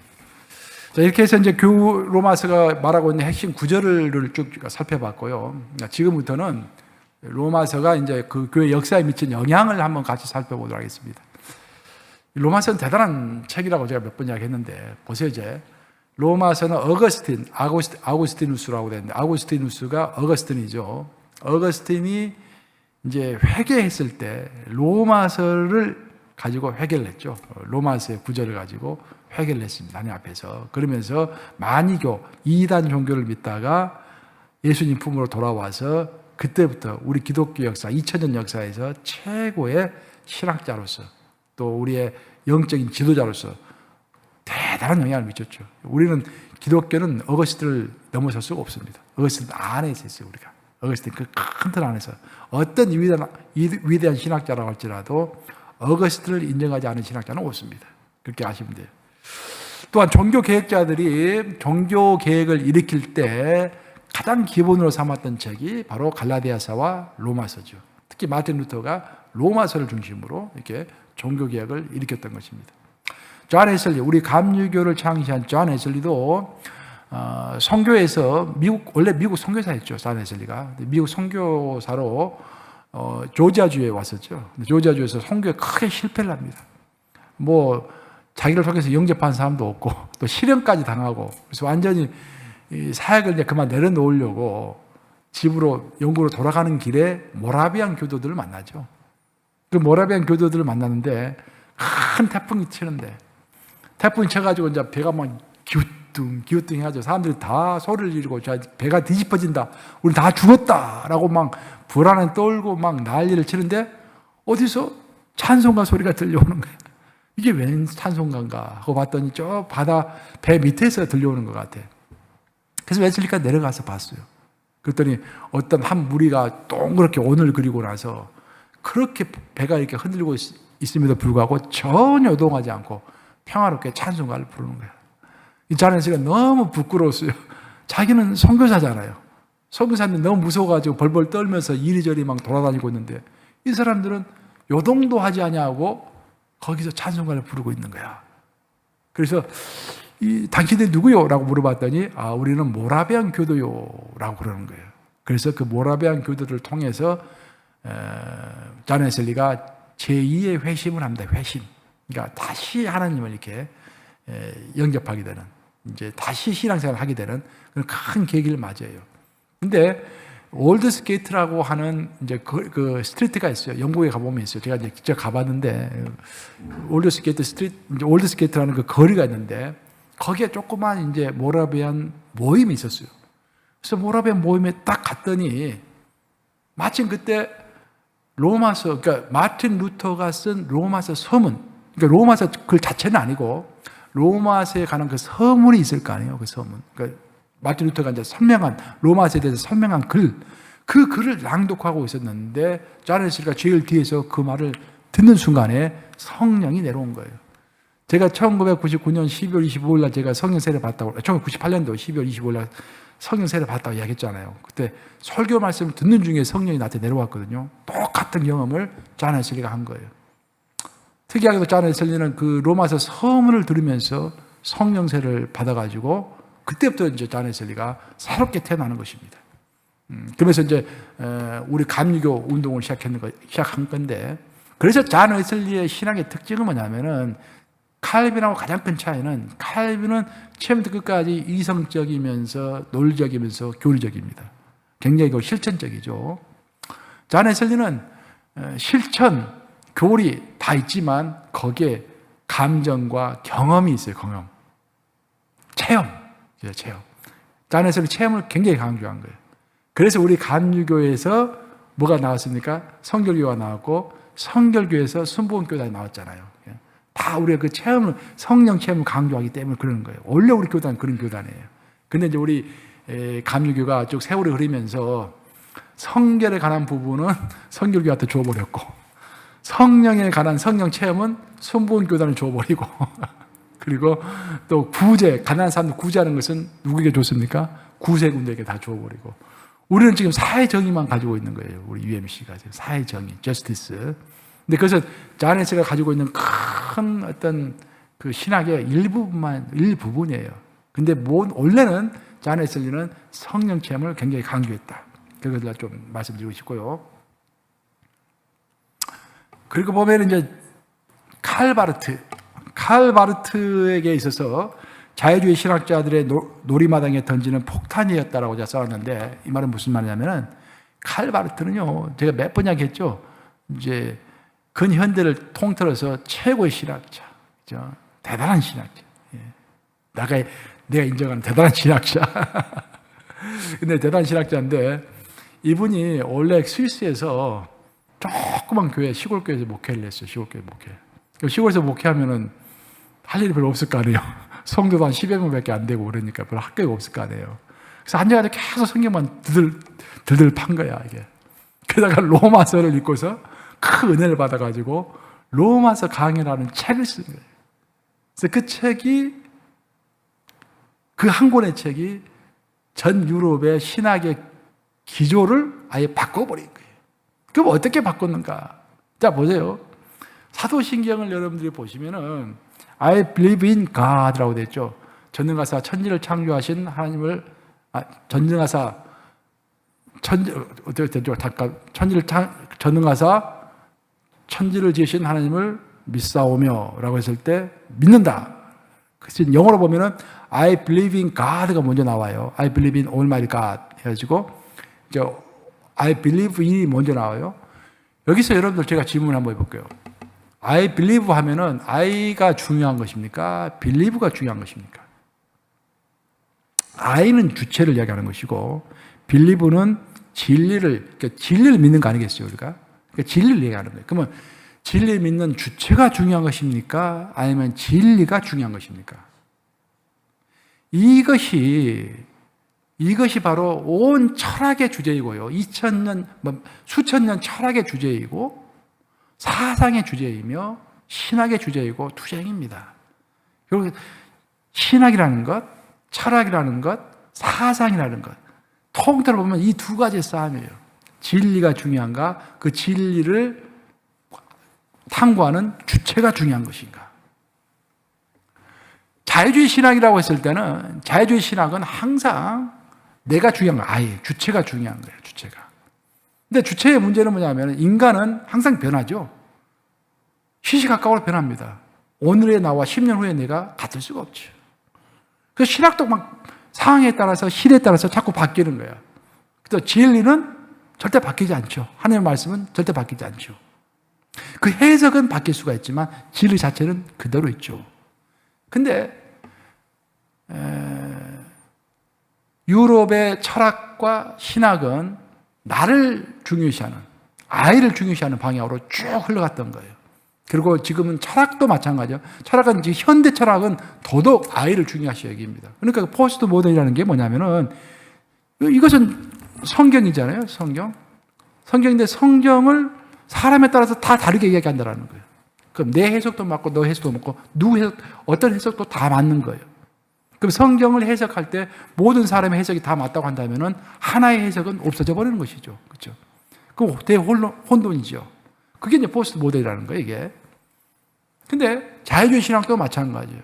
자, 이렇게 해서 이제 로마서가 말하고 있는 핵심 구절을 쭉 살펴봤고요. 지금부터는 로마서가 이제 그 교회 역사에 미친 영향을 한번 같이 살펴보도록 하겠습니다. 로마서는 대단한 책이라고 제가 몇 번 이야기했는데, 보세요. 이제 로마서는 아우구스티누스라고 되는데, 아우구스티누스가 어거스틴이죠. 어거스틴이 이제 회개했을 때 로마서를 가지고 회개를 했죠. 로마서의 구절을 가지고 회개를 했습니다. 하나님 앞에서. 그러면서 만이교, 이단 종교를 믿다가 예수님 품으로 돌아와서 그때부터 우리 기독교 역사, 2000년 역사에서 최고의 신학자로서 또 우리의 영적인 지도자로서 대단한 영향을 미쳤죠. 우리는 기독교는 어거스틴을 넘어설 수가 없습니다. 어거스틴 안에 있어요, 우리가. 어거스틴 그 큰 틀 안에서 어떤 위대한 신학자라고 할지라도 어거스틴을 인정하지 않은 신학자는 없습니다. 그렇게 아시면 돼요. 또한 종교 계획자들이 종교 계획을 일으킬 때 가장 기본으로 삼았던 책이 바로 갈라디아서와 로마서죠. 특히 마틴 루터가 로마서를 중심으로 이렇게 종교 계획을 일으켰던 것입니다. 존 웨슬리, 우리 감리교를 창시한 존 웨슬리도 선교에서 원래 미국 선교사였죠. 존 웨슬리가 미국 선교사로 조지아주에 왔었죠. 조지아주에서 선교에 크게 실패를 합니다. 뭐 자기를 통해서 영접한 사람도 없고 또 실형까지 당하고, 그래서 완전히 이 사역을 이제 그만 내려놓으려고 집으로 영국으로 돌아가는 길에 모라비안 교도들을 만나죠. 그 모라비안 교도들을 만나는데 큰 태풍이 치는데, 태풍이 쳐가지고 이제 배가 막 기우뚱 해가지고 사람들이 다 소리를 지르고 배가 뒤집어진다, 우리 다 죽었다라고 막 불안에 떨고 막 난리를 치는데 어디서 찬송가 소리가 들려오는 거예요. 이게 웬 찬송가인가 하고 봤더니 저 바다 배 밑에서 들려오는 것 같아. 그래서 웨슬리가 내려가서 봤어요. 그랬더니 어떤 한 무리가 동그랗게 원을 그리고 나서 그렇게 배가 이렇게 흔들리고 있음에도 불구하고 전혀 요동하지 않고 평화롭게 찬송가를 부르는 거야. 이 존 웨슬리가 너무 부끄러웠어요. 자기는 선교사잖아요. 선교사인데 너무 무서워가지고 벌벌 떨면서 이리저리 막 돌아다니고 있는데 이 사람들은 요동도 하지 아니하고 거기서 찬송가를 부르고 있는 거야. 그래서 당신들이 누구요? 라고 물어봤더니 우리는 모라비안 교도요 라고 그러는 거예요. 그래서 그 모라비안 교도를 통해서 존 웨슬리가 제2의 회심을 합니다. 회심. 그러니까 다시 하나님을 이렇게 영접하게 되는, 이제 다시 신앙생활을 하게 되는 그런 큰 계기를 맞아요. 근데 올드스게이트라고 하는 이제 그 스트리트가 있어요. 영국에 가보면 있어요. 제가 이제 직접 가봤는데 올드스게이트라는 그 거리가 있는데 거기에 조그만 이제 모라비안 모임이 있었어요. 그래서 모라비안 모임에 딱 갔더니 마침 그때 로마서, 그러니까 마틴 루터가 쓴 로마서 서문, 그러니까 로마서 글 자체는 아니고 로마서에 관한 그 서문이 있을 거 아니에요. 그 서문. 그러니까 마틴 루터가 이제 로마서에 대해서 설명한 그 글을 낭독하고 있었는데 존 웨슬리가 제일 뒤에서 그 말을 듣는 순간에 성령이 내려온 거예요. 제가 1999년 12월 25일 날 제가 성령 세례 받았다고, 1998년도 12월 25일 날 성령 세례 받았다고 이야기했잖아요. 그때 설교 말씀을 듣는 중에 성령이 나한테 내려왔거든요. 똑같은 경험을 존 웨슬리가 한 거예요. 특이하게도 존 웨슬리는 그 로마서 서문을 들으면서 성령 세례를 받아가지고 그때부터 이제 존 웨슬리가 새롭게 태어나는 것입니다. 그러면서 이제 우리 감리교 운동을 시작한 건데, 그래서 존 웨슬리의 신앙의 특징은 뭐냐면은 칼빈하고 가장 큰 차이는 칼빈은 처음부터 끝까지 이성적이면서 논리적이면서 교리적입니다. 굉장히 실천적이죠. 존 웨슬리는 실천, 교리 다 있지만 거기에 감정과 경험이 있어요. 체험. 존 웨슬리 체험을 굉장히 강조한 거예요. 그래서 우리 감리교에서 뭐가 나왔습니까? 성결교가 나왔고 성결교에서 순복음교단이 나왔잖아요. 다 우리가 그 체험을, 성령 체험을 강조하기 때문에 그러는 거예요. 원래 우리 교단은 그런 교단이에요. 근데 이제 우리 감리교가 쭉 세월이 흐르면서 성결에 관한 부분은 성결교한테 줘버렸고 성령에 관한 성령 체험은 순복음교단을 줘버리고 그리고 또 구제, 가난한 사람들 구제하는 것은 누구에게 줬습니까? 구세군들에게 다 줘버리고, 우리는 지금 사회정의만 가지고 있는 거예요. 우리 UMC가 지금 사회정의, 저스티스. 근데 그래서 존 웨슬리가 가지고 있는 큰 어떤 그 신학의 일부분이에요. 근데 원래는 존 웨슬리는 성령 체험을 굉장히 강조했다. 그것을 좀 말씀드리고 싶고요. 그리고 보면 이제 칼 바르트에게 있어서 자유주의 신학자들의 놀이마당에 던지는 폭탄이었다라고 제가 써왔는데, 이 말은 무슨 말이냐면은 칼 바르트는요, 제가 몇 번 이야기했죠. 이제 근현대를 통틀어서 최고의 신학자, 그죠? 대단한 신학자. 내가 인정하는 대단한 신학자. 근데 대단한 신학자인데 이분이 원래 스위스에서 조그만 교회, 시골 교회에서 목회를 했어요. 시골 교회 목회. 시골에서 목회하면은 할 일이 별로 없을 거 아니에요. 성도도 한 10여 명밖에 안 되고 그러니까 별로 학교가 없을 거 아니에요. 그래서 앉아가지고 계속 성경만 들들 판 거야, 이게. 게다가 로마서를 읽고서 큰 은혜를 받아가지고 로마서 강해라는 책을 쓴 거예요. 그래서 그 책이, 그 한 권의 책이 전 유럽의 신학의 기조를 아예 바꿔버린 거예요. 그럼 어떻게 바꿨는가? 자, 보세요. 사도신경을 여러분들이 보시면은 I believe in God라고 됐죠. 전능하사 천지를 창조하신 하나님을, 전능하사 어떻게 됐죠? 잠깐, 전능하사 천지를 지으신 하나님을 믿사오며라고 했을 때 믿는다. 그래서 영어로 보면은 I believe in God가 먼저 나와요. I believe in Almighty God 해가지고 이제 I believe in이 먼저 나와요. 여기서 여러분들 제가 질문 한번 해볼게요. I believe 하면은 I가 중요한 것입니까? believe가 중요한 것입니까? I는 주체를 이야기하는 것이고 believe는 그러니까 진리를 믿는 거 아니겠어요, 우리가? 그러니까 진리를 얘기하는 거예요. 그러면 진리를 믿는 주체가 중요한 것입니까? 아니면 진리가 중요한 것입니까? 이것이 바로 온 철학의 주제이고요. 2000년, 수천 년 철학의 주제이고 사상의 주제이며 신학의 주제이고 투쟁입니다. 그리고 신학이라는 것, 철학이라는 것, 사상이라는 것, 통틀어 보면 이 두 가지의 싸움이에요. 진리가 중요한가? 그 진리를 탐구하는 주체가 중요한 것인가? 자유주의 신학이라고 했을 때는 자유주의 신학은 항상 내가 중요한 거야. 아예 주체가 중요한 거예요. 주체가. 근데 주체의 문제는 뭐냐면 인간은 항상 변하죠. 시시각각으로 변합니다. 오늘의 나와 10년 후의 내가 같을 수가 없죠. 그래서 신학도 막 상황에 따라서 시대에 따라서 자꾸 바뀌는 거예요. 그래서 진리는 절대 바뀌지 않죠. 하나님의 말씀은 절대 바뀌지 않죠. 그 해석은 바뀔 수가 있지만 진리 자체는 그대로 있죠. 근데 유럽의 철학과 신학은 나를 중요시하는, 아이를 중요시하는 방향으로 쭉 흘러갔던 거예요. 그리고 지금은 철학도 마찬가지죠. 철학은 지금 현대 철학은 더더욱 아이를 중요시 여깁니다. 그러니까 포스트 모던이라는 게 뭐냐면은 이것은 성경이잖아요. 성경인데 성경을 사람에 따라서 다 다르게 이야기한다는 거예요. 그럼 내 해석도 맞고 너 해석도 맞고 어떤 해석도 다 맞는 거예요. 그럼 성경을 해석할 때 모든 사람의 해석이 다 맞다고 한다면은 하나의 해석은 없어져 버리는 것이죠. 그렇죠? 그 대혼돈이죠. 그게 이제 포스트 모델이라는 거예요, 이게. 근데 자유주의 신학도 마찬가지예요.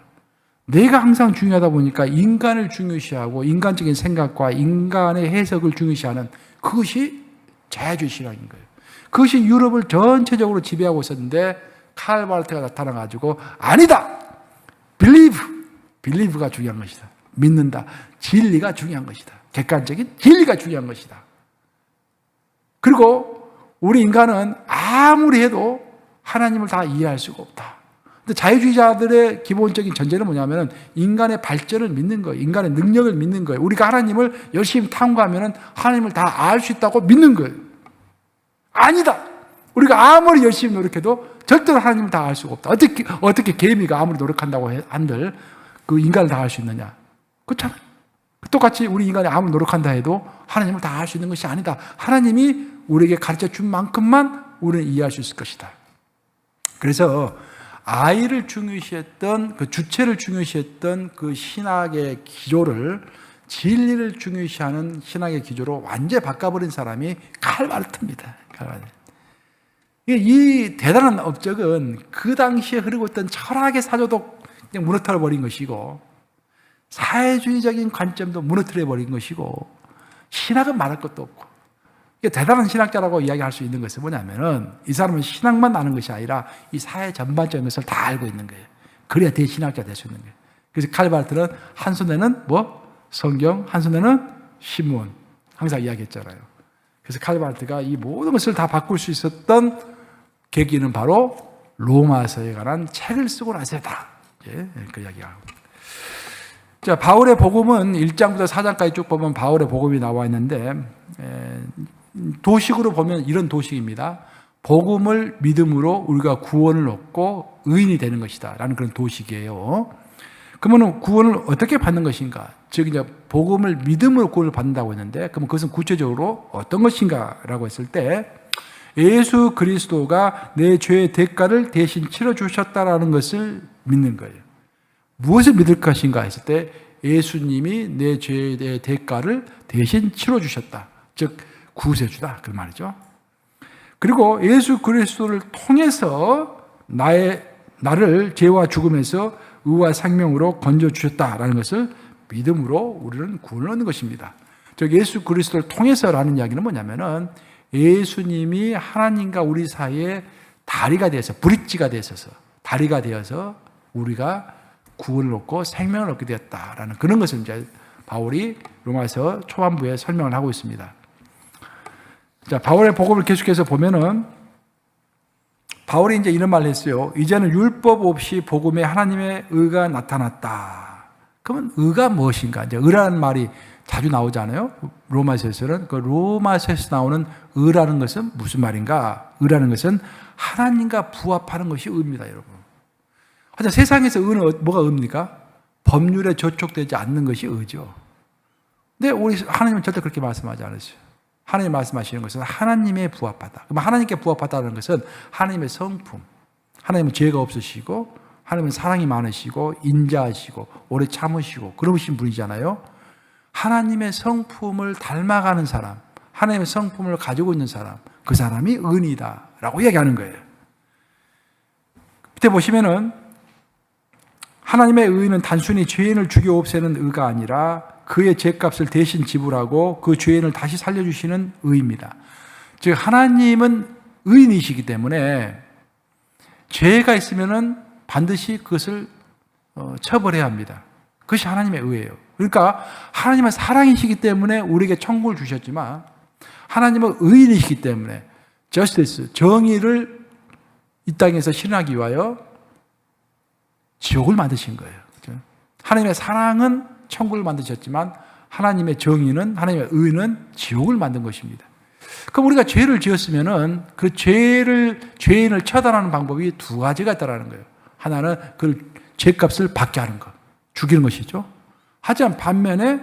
내가 항상 중요하다 보니까 인간을 중요시하고 인간적인 생각과 인간의 해석을 중요시하는 그것이 자유주의 신학인 거예요. 그것이 유럽을 전체적으로 지배하고 있었는데 칼바르트가 나타나가지고 아니다! believe가 중요한 것이다. 믿는다. 진리가 중요한 것이다. 객관적인 진리가 중요한 것이다. 그리고 우리 인간은 아무리 해도 하나님을 다 이해할 수가 없다. 근데 자유주의자들의 기본적인 전제는 뭐냐면 인간의 발전을 믿는 거예요. 인간의 능력을 믿는 거예요. 우리가 하나님을 열심히 탐구하면 하나님을 다 알 수 있다고 믿는 거예요. 아니다. 우리가 아무리 열심히 노력해도 절대로 하나님을 다 알 수가 없다. 어떻게 개미가 아무리 노력한다고 한들 그 인간을 다 알 수 있느냐? 그렇잖아요. 똑같이 우리 인간이 아무리 노력한다 해도 하나님을 다 알 수 있는 것이 아니다. 하나님이 우리에게 가르쳐 준 만큼만 우리는 이해할 수 있을 것이다. 그래서 아이를 중요시했던 그 주체를 중요시했던 그 신학의 기조를 진리를 중요시하는 신학의 기조로 완전히 바꿔버린 사람이 칼바르트입니다. 이 대단한 업적은 그 당시에 흐르고 있던 철학의 사조도 그냥 무너뜨려 버린 것이고 사회주의적인 관점도 무너뜨려 버린 것이고 신학은 말할 것도 없고 대단한 신학자라고 이야기할 수 있는 것은 뭐냐면은 이 사람은 신학만 아는 것이 아니라 이 사회 전반적인 것을 다 알고 있는 거예요. 그래야 대신학자 될 수 있는 거예요. 그래서 칼바르트는 한 손에는 성경, 한 손에는 신문 항상 이야기했잖아요. 그래서 칼바르트가 이 모든 것을 다 바꿀 수 있었던 계기는 바로 로마서에 관한 책을 쓰고 나서다. 그 이야기하고. 자, 바울의 복음은 1장부터 4장까지 쭉 보면 바울의 복음이 나와 있는데 도식으로 보면 이런 도식입니다. 복음을 믿음으로 우리가 구원을 얻고 의인이 되는 것이다 라는 그런 도식이에요. 그러면 구원을 어떻게 받는 것인가? 즉 이제 복음을 믿음으로 구원을 받는다고 했는데, 그러면 그것은 구체적으로 어떤 것인가라고 했을 때, 예수 그리스도가 내 죄의 대가를 대신 치러 주셨다라는 것을 믿는 거예요. 무엇을 믿을 것인가 했을 때, 예수님이 내 죄의 대가를 대신 치러 주셨다. 즉 구세주다 그 말이죠. 그리고 예수 그리스도를 통해서 나를 죄와 죽음에서 의와 생명으로 건져 주셨다라는 것을 믿음으로 우리는 구원을 얻는 것입니다. 즉 예수 그리스도를 통해서라는 이야기는 뭐냐면은 예수님이 하나님과 우리 사이에 다리가 되어서, 브릿지가 되어서, 다리가 되어서 우리가 구원을 얻고 생명을 얻게 되었다라는 그런 것을 이제 바울이 로마서 초반부에 설명을 하고 있습니다. 자, 바울의 복음을 계속해서 보면은 바울이 이제 이런 말을 했어요. 이제는 율법 없이 복음에 하나님의 의가 나타났다. 그러면 의가 무엇인가? 이제 의라는 말이 자주 나오잖아요. 로마서에서는 그 로마서에서 나오는 의라는 것은 무슨 말인가? 의라는 것은 하나님과 부합하는 것이 의입니다, 여러분. 하여튼 세상에서 의는 뭐가 의입니까? 법률에 저촉되지 않는 것이 의죠. 근데 우리 하나님은 절대 그렇게 말씀하지 않으세요. 하나님 말씀하시는 것은 하나님의 부합하다. 그럼 하나님께 부합하다는 것은 하나님의 성품. 하나님은 죄가 없으시고, 하나님은 사랑이 많으시고, 인자하시고, 오래 참으시고, 그러신 분이잖아요. 하나님의 성품을 닮아가는 사람, 하나님의 성품을 가지고 있는 사람, 그 사람이 의인이다라고 이야기하는 거예요. 밑에 보시면은 하나님의 의는 단순히 죄인을 죽여 없애는 의가 아니라 그의 죄값을 대신 지불하고 그 죄인을 다시 살려주시는 의입니다. 즉 하나님은 의인이시기 때문에 죄가 있으면은 반드시 그것을 처벌해야 합니다. 그것이 하나님의 의예요. 그러니까 하나님은 사랑이시기 때문에 우리에게 천국을 주셨지만 하나님은 의인이시기 때문에 justice, 정의를 이 땅에서 실현하기 위하여 지옥을 만드신 거예요. 하나님의 사랑은 천국을 만드셨지만 하나님의 정의는, 하나님의 의는 지옥을 만든 것입니다. 그럼 우리가 죄를 지었으면은 그 죄인을 처단하는 방법이 두 가지가 있다는 거예요. 하나는 그 죄값을 받게 하는 것, 죽이는 것이죠. 하지만 반면에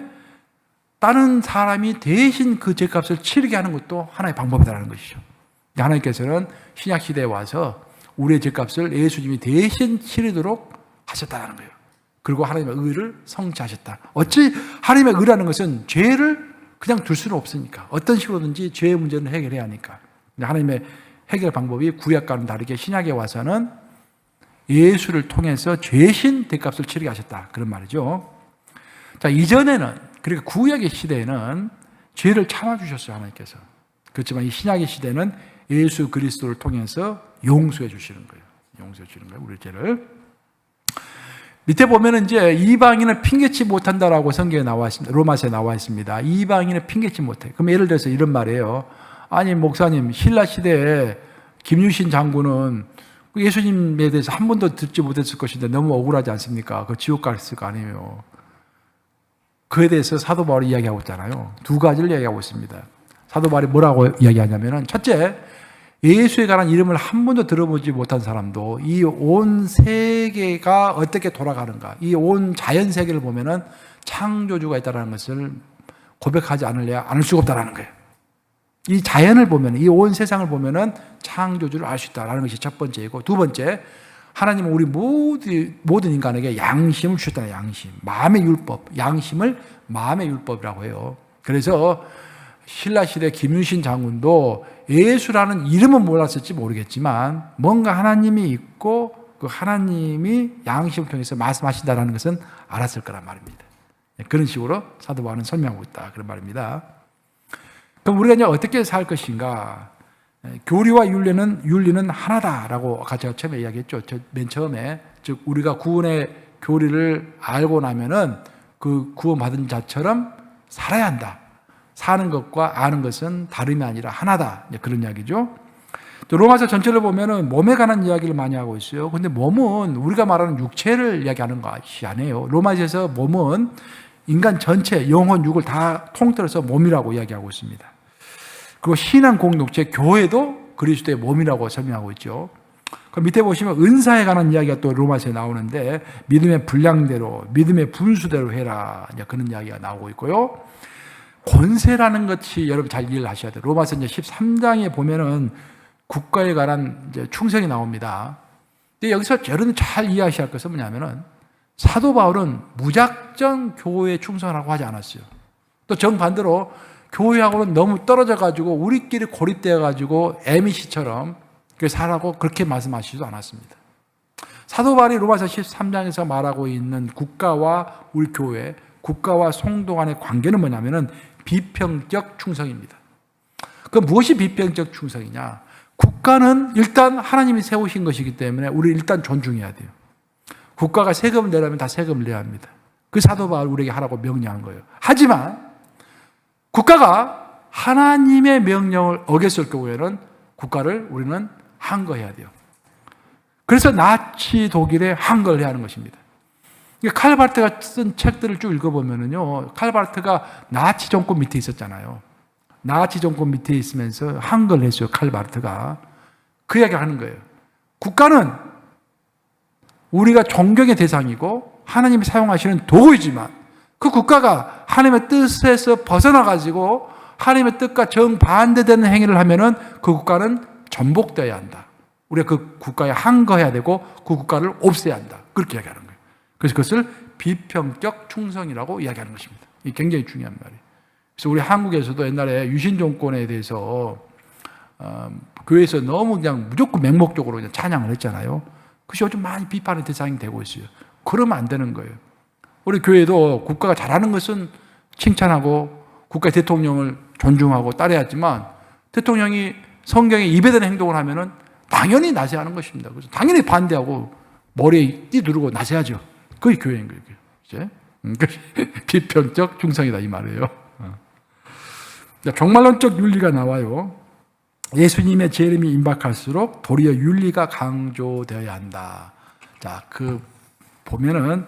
다른 사람이 대신 그 죄값을 치르게 하는 것도 하나의 방법이라는 것이죠. 하나님께서는 신약 시대에 와서 우리의 죄값을 예수님이 대신 치르도록 하셨다는 거예요. 그리고 하나님의 의를 성취하셨다. 어찌 하나님의 의라는 것은 죄를 그냥 둘 수는 없으니까 어떤 식으로든지 죄의 문제는 해결해야 하니까. 하나님의 해결 방법이 구약과는 다르게 신약에 와서는 예수를 통해서 죄신 대값을 치르게 하셨다. 그런 말이죠. 자, 이전에는, 그러니까 구약의 시대에는 죄를 참아주셨어요, 하나님께서. 그렇지만 이 신약의 시대는 예수 그리스도를 통해서 용서해 주시는 거예요. 용서해 주는 거예요, 우리 죄를. 밑에 보면은 이제 이방인을 핑계치 못한다라고 성경에 나와 있습니다. 로마서에 나와 있습니다. 이방인을 핑계치 못해. 그럼 예를 들어서 이런 말이에요. 아니, 목사님, 신라 시대에 김유신 장군은 예수님에 대해서 한 번도 듣지 못했을 것인데 너무 억울하지 않습니까? 그 지옥 갔을 거 아니에요. 그에 대해서 사도 바울이 이야기하고 있잖아요. 두 가지를 이야기하고 있습니다. 사도 바울이 뭐라고 이야기하냐면은, 첫째, 예수에 관한 이름을 한 번도 들어보지 못한 사람도 이 온 세계가 어떻게 돌아가는가, 이 온 자연 세계를 보면은 창조주가 있다는 것을 고백하지 않을 수가 없다는 거예요. 이 자연을 보면, 이 온 세상을 보면은 창조주를 알 수 있다는 것이 첫 번째이고, 두 번째, 하나님은 우리 모든 인간에게 양심을 주셨다는 양심, 마음의 율법, 양심을 마음의 율법이라고 해요. 그래서 신라시대 김유신 장군도 예수라는 이름은 몰랐을지 모르겠지만 뭔가 하나님이 있고 그 하나님이 양심을 통해서 말씀하신다는 것은 알았을 거란 말입니다. 그런 식으로 사도 바울은 설명하고 있다, 그런 말입니다. 그럼 우리가 이제 어떻게 살 것인가? 교리와 윤리는 하나다라고 아까 제가 처음에 이야기했죠. 맨 처음에, 즉 우리가 구원의 교리를 알고 나면은 그 구원받은 자처럼 살아야 한다. 사는 것과 아는 것은 다름이 아니라 하나다. 그런 이야기죠. 또 로마서 전체를 보면은 몸에 관한 이야기를 많이 하고 있어요. 근데 몸은 우리가 말하는 육체를 이야기하는 것이 아니에요. 로마서에서 몸은 인간 전체, 영혼, 육을 다 통틀어서 몸이라고 이야기하고 있습니다. 그리고 신앙 공동체, 교회도 그리스도의 몸이라고 설명하고 있죠. 그 밑에 보시면 은사에 관한 이야기가 또 로마서에 나오는데 믿음의 분량대로, 믿음의 분수대로 해라. 이제 그런 이야기가 나오고 있고요. 권세라는 것이 여러분 잘 이해를 하셔야 돼요. 로마서 이제 13장에 보면은 국가에 관한 이제 충성이 나옵니다. 근데 여기서 여러분 잘 이해하셔야 할 것은 뭐냐면은 사도 바울은 무작정 교회에 충성하라고 하지 않았어요. 또 정반대로 교회하고는 너무 떨어져 가지고 우리끼리 고립되어 가지고 에미시처럼 살라고 그렇게 말씀하시지도 않았습니다. 사도 바울이 로마서 13장에서 말하고 있는 국가와 우리 교회, 국가와 성도 간의 관계는 뭐냐면은 비평적 충성입니다. 그 무엇이 비평적 충성이냐? 국가는 일단 하나님이 세우신 것이기 때문에 우리 일단 존중해야 돼요. 국가가 세금을 내라면 다 세금을 내야 합니다. 그 사도 바울 우리에게 하라고 명령한 거예요. 하지만 국가가 하나님의 명령을 어겼을 경우에는 국가를 우리는 항거해야 돼요. 그래서 나치 독일에 항거를 해야 하는 것입니다. 칼바르트가 쓴 책들을 쭉 읽어보면요, 칼바르트가 나치 정권 밑에 있었잖아요. 나치 정권 밑에 있으면서 항거를 했어요. 칼바르트가 그 이야기를 하는 거예요. 국가는 우리가 존경의 대상이고 하나님이 사용하시는 도구이지만 그 국가가 하나님의 뜻에서 벗어나가지고 하나님의 뜻과 정반대되는 행위를 하면은 그 국가는 전복되어야 한다. 우리가 그 국가에 항거해야 되고 그 국가를 없애야 한다. 그렇게 이야기하는 거예요. 그래서 그것을 비평적 충성이라고 이야기하는 것입니다. 이게 굉장히 중요한 말이에요. 그래서 우리 한국에서도 옛날에 유신 정권에 대해서 교회에서 너무 그냥 무조건 맹목적으로 그냥 찬양을 했잖아요. 그것이 요즘 많이 비판의 대상이 되고 있어요. 그러면 안 되는 거예요. 우리 교회도 국가가 잘하는 것은 칭찬하고 국가 대통령을 존중하고 따라야지만 대통령이 성경에 입에대는 행동을 하면은 당연히 나서야하는 것입니다. 그래서 당연히 반대하고 머리에 띠두르고 나서야죠. 그게 교회인 거예요. 이제 비평적 충성이다 이 말이에요. 종말론적 윤리가 나와요. 예수님의 재림이 임박할수록 도리어 윤리가 강조되어야 한다. 자, 보면은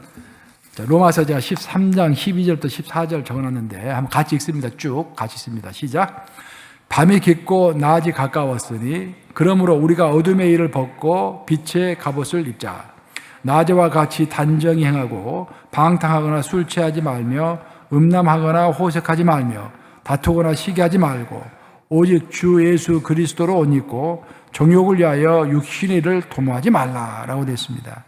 로마서 제가 13장 12절부터 14절 적어놨는데 한번 같이 읽습니다. 쭉 같이 읽습니다. 시작. 밤이 깊고 낮이 가까웠으니 그러므로 우리가 어둠의 일을 벗고 빛의 갑옷을 입자. 낮에와 같이 단정히 행하고 방탕하거나 술 취하지 말며 음란하거나 호색하지 말며 다투거나 시기하지 말고 오직 주 예수 그리스도로 옷 입고 정욕을 위하여 육신의 일을 도모하지 말라라고 되어 있습니다.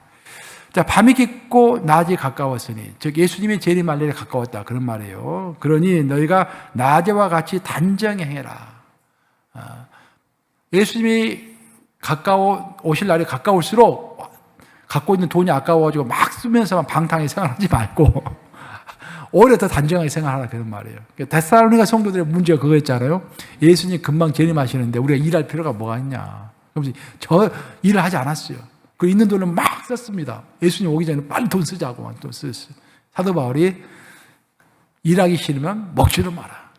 자, 밤이 깊고 낮이 가까웠으니, 즉 예수님의 재림할 날이 가까웠다 그런 말이에요. 그러니 너희가 낮에와 같이 단정히 행해라. 예수님이 오실 날이 가까울수록 갖고 있는 돈이 아까워가지고 막 쓰면서만 방탕하게 생활하지 말고 오히려 더 단정하게 생활하라 그런 말이에요. 데살로니가 성도들의 문제가 그거였잖아요. 예수님 금방 재림하시는데 우리가 일할 필요가 뭐가 있냐. 그래서 저 일을 하지 않았어요. 그 있는 돈을 막 썼습니다. 예수님 오기 전에 빨리 돈 쓰자고만 또 썼어요. 사도 바울이 일하기 싫으면 먹지도 마라.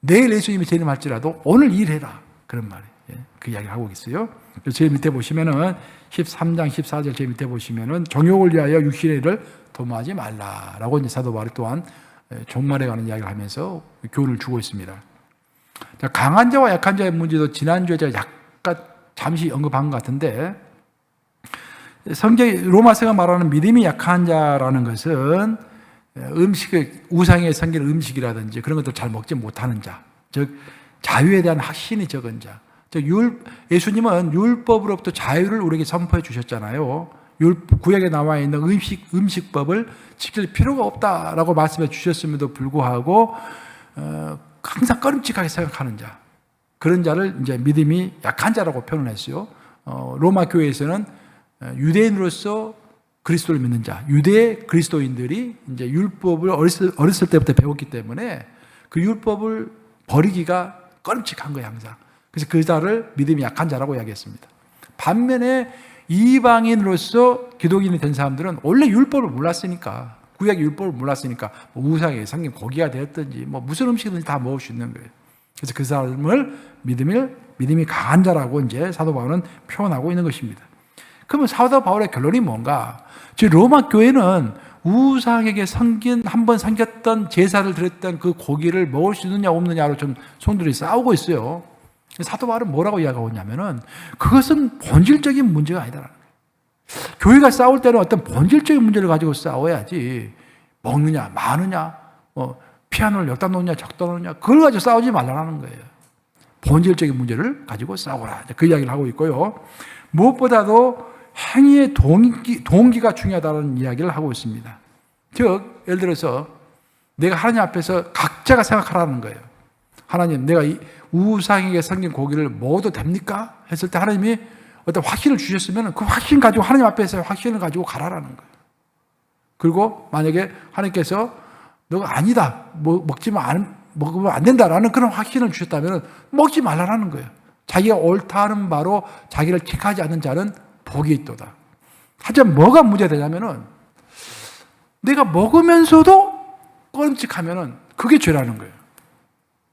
내일 예수님이 재림할지라도 오늘 일해라. 그런 말이에요. 그 이야기를 하고 있어요. 그래서 제 밑에 보시면은 13장 14절 제 밑에 보시면은 정욕을 위하여 육신의 일을 도모하지 말라라고 이제 사도 바울이 또한 종말에 관한 이야기를 하면서 교훈을 주고 있습니다. 자, 강한 자와 약한 자의 문제도 지난주에 제가 약간 잠시 언급한 것 같은데 성경이 로마서가 말하는 믿음이 약한 자라는 것은 우상에 섬기는 음식이라든지 그런 것들 잘 먹지 못하는 자, 즉 자유에 대한 확신이 적은 자. 즉 예수님은 율법으로부터 자유를 우리에게 선포해 주셨잖아요. 구약에 나와 있는 음식법을 지킬 필요가 없다라고 말씀해 주셨음에도 불구하고 항상 꺼림칙하게 생각하는 자, 그런 자를 이제 믿음이 약한 자라고 표현했어요. 로마 교회에서는 유대인으로서 그리스도를 믿는 자, 유대 그리스도인들이 이제 율법을 어렸을 때부터 배웠기 때문에 그 율법을 버리기가 꺼림칙한 거예요, 항상. 그래서 그 자를 믿음이 약한 자라고 이야기했습니다. 반면에 이방인으로서 기독인이 된 사람들은 원래 율법을 몰랐으니까, 구약의 율법을 몰랐으니까 우상에 섬긴 고기가 되었든지 무슨 음식이든지 다 먹을 수 있는 거예요. 그래서 그 사람을 믿음이 강한 자라고 이제 사도 바울은 표현하고 있는 것입니다. 그러면 사도 바울의 결론이 뭔가? 즉 로마 교회는 우상에게 한번 섬겼던 제사를 드렸던 그 고기를 먹을 수 있느냐 없느냐로 좀 성도들이 싸우고 있어요. 사도 바울은 뭐라고 이야기하고 있냐면은 그것은 본질적인 문제가 아니다라는 거예요. 교회가 싸울 때는 어떤 본질적인 문제를 가지고 싸워야지 먹느냐 마느냐 피아노를 여기다 놓느냐 저기다 놓느냐 그걸 가지고 싸우지 말라는 거예요. 본질적인 문제를 가지고 싸우라. 그 이야기를 하고 있고요. 무엇보다도 행위의 동기가 중요하다는 이야기를 하고 있습니다. 즉 예를 들어서 내가 하나님 앞에서 각자가 생각하라는 거예요. 하나님, 내가 이 우상에게 섬긴 고기를 먹어도 됩니까? 했을 때 하나님이 어떤 확신을 주셨으면 그 확신 가지고 하나님 앞에서 확신을 가지고 가라라는 거예요. 그리고 만약에 하나님께서 너가 아니다, 먹으면 안 된다라는 그런 확신을 주셨다면 먹지 말라라는 거예요. 자기가 옳다는 바로 자기를 택하지 않는 자는 복이 있도다. 하지만 뭐가 문제되냐면은 내가 먹으면서도 꺼림칙하면은 그게 죄라는 거예요.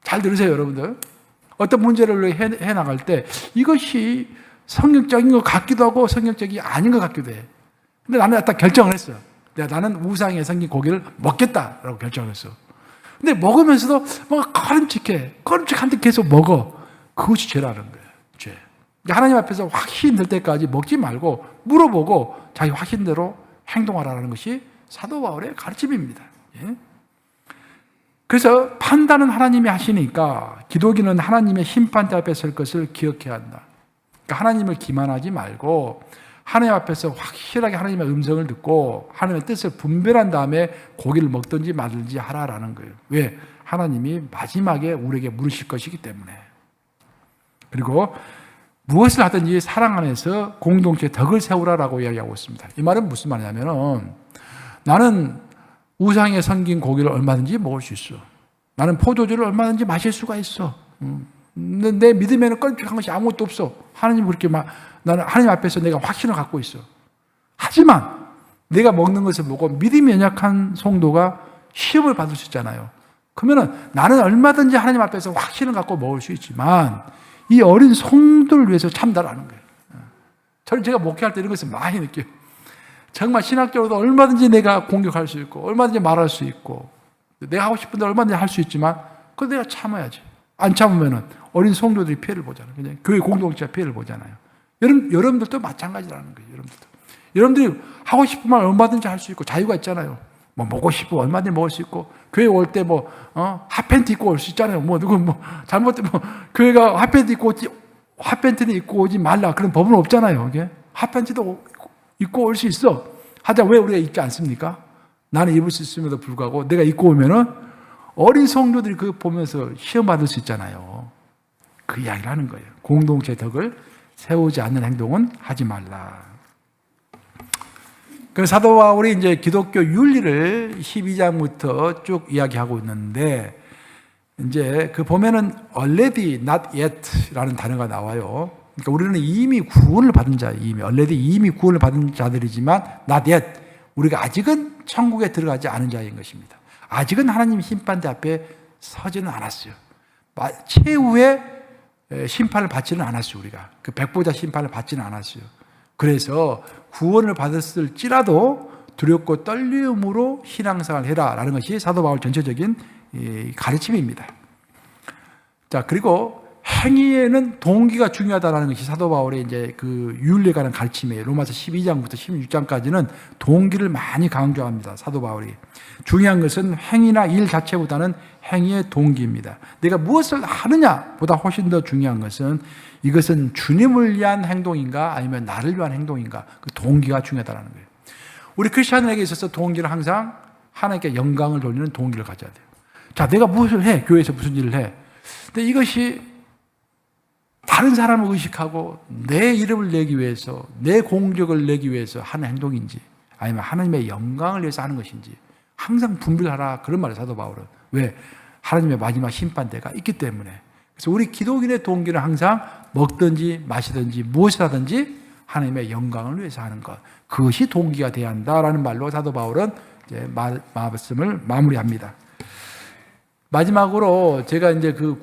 잘 들으세요, 여러분들. 어떤 문제를 해 나갈 때 이것이 성경적인 것 같기도 하고 성경적이 아닌 것 같기도 해. 근데 나는 딱 결정을 했어요. 나는 우상에 섬긴 고기를 먹겠다라고 결정을 했어. 근데 먹으면서도 뭔가 꺼림칙한데 계속 먹어. 그것이 죄라는 거예요. 죄. 하나님 앞에서 확신 들 때까지 먹지 말고 물어보고 자기 확신대로 행동하라는 것이 사도 바울의 가르침입니다. 예? 그래서 판단은 하나님이 하시니까 기독인은 하나님의 심판대 앞에 설 것을 기억해야 한다. 그러니까 하나님을 기만하지 말고 하나님 앞에서 확실하게 하나님의 음성을 듣고 하나님의 뜻을 분별한 다음에 고기를 먹든지 말든지 하라라는 거예요. 왜? 하나님이 마지막에 우리에게 물으실 것이기 때문에. 그리고 무엇을 하든지 사랑 안에서 공동체 덕을 세우라라고 이야기하고 있습니다. 이 말은 무슨 말이냐면은 나는 우상에 섬긴 고기를 얼마든지 먹을 수 있어. 나는 포도주를 얼마든지 마실 수가 있어. 내 믿음에는 껄쭉한 것이 아무것도 없어. 하나님 그렇게 나는 하나님 앞에서 내가 확신을 갖고 있어. 하지만 내가 먹는 것을 보고 믿음이 연약한 성도가 시험을 받을 수 있잖아요. 그러면은 나는 얼마든지 하나님 앞에서 확신을 갖고 먹을 수 있지만 이 어린 성도를 위해서 참다라는 거예요. 저는 제가 목회할 때 이런 것을 많이 느껴요. 정말 신학적으로도 얼마든지 내가 공격할 수 있고 얼마든지 말할 수 있고 내가 하고 싶은 대로 얼마든지 할 수 있지만 그걸 내가 참아야지. 안 참으면은 어린 성도들이 피해를 보잖아요. 그냥 교회 공동체가 피해를 보잖아요. 여러분들도 마찬가지라는 거예요. 여러분들이 하고 싶은 말 얼마든지 할 수 있고 자유가 있잖아요. 뭐 먹고 싶고 얼마든지 먹을 수 있고 교회 올 때 핫팬티 입고 올 수 있잖아요. 잘못되면 교회가 핫팬티는 입고 오지 말라 그런 법은 없잖아요. 이게 핫팬티도 입고 올 수 있어. 하자 왜 우리가 입지 않습니까? 나는 입을 수 있음에도 불구하고 내가 입고 오면은 어린 성도들이 그거 보면서 시험 받을 수 있잖아요. 그 이야기를 하는 거예요. 공동체 덕을 세우지 않는 행동은 하지 말라. 그래서 사도 바울이 이제 기독교 윤리를 12장부터 쭉 이야기하고 있는데 이제 그 보면은 already not yet라는 단어가 나와요. 그러니까 우리는 이미 구원을 받은 자, 이미 구원을 받은 자들이지만 not yet, 우리가 아직은 천국에 들어가지 않은 자인 것입니다. 아직은 하나님 심판대 앞에 서지는 않았어요. 최후의 심판을 받지는 않았어요. 우리가 그 백보자 심판을 받지는 않았어요. 그래서 구원을 받았을지라도 두렵고 떨림으로 신앙생활을 해라라는 것이 사도 바울 전체적인 가르침입니다. 자, 그리고 행위에는 동기가 중요하다는 것이 사도 바울의 이제 그 윤리에 관한 가르침이에요. 로마서 12장부터 16장까지는 동기를 많이 강조합니다. 사도 바울이. 중요한 것은 행위나 일 자체보다는 행위의 동기입니다. 내가 무엇을 하느냐보다 훨씬 더 중요한 것은 이것은 주님을 위한 행동인가 아니면 나를 위한 행동인가, 그 동기가 중요하다는 거예요. 우리 크리스천에게 있어서 동기는 항상 하나님께 영광을 돌리는 동기를 가져야 돼요. 자, 내가 무엇을 해? 교회에서 무슨 일을 해? 근데 이것이 다른 사람을 의식하고 내 이름을 내기 위해서, 내 공격을 내기 위해서 하는 행동인지 아니면 하나님의 영광을 위해서 하는 것인지 항상 분별하라, 그런 말을 사도 바울은. 왜? 하나님의 마지막 심판대가 있기 때문에. 그래서 우리 기독인의 동기는 항상 먹든지 마시든지 무엇을 하든지 하나님의 영광을 위해서 하는 것, 그것이 동기가 되어야 한다라는 말로 사도 바울은 이제 말씀을 마무리합니다. 마지막으로 제가 이제 그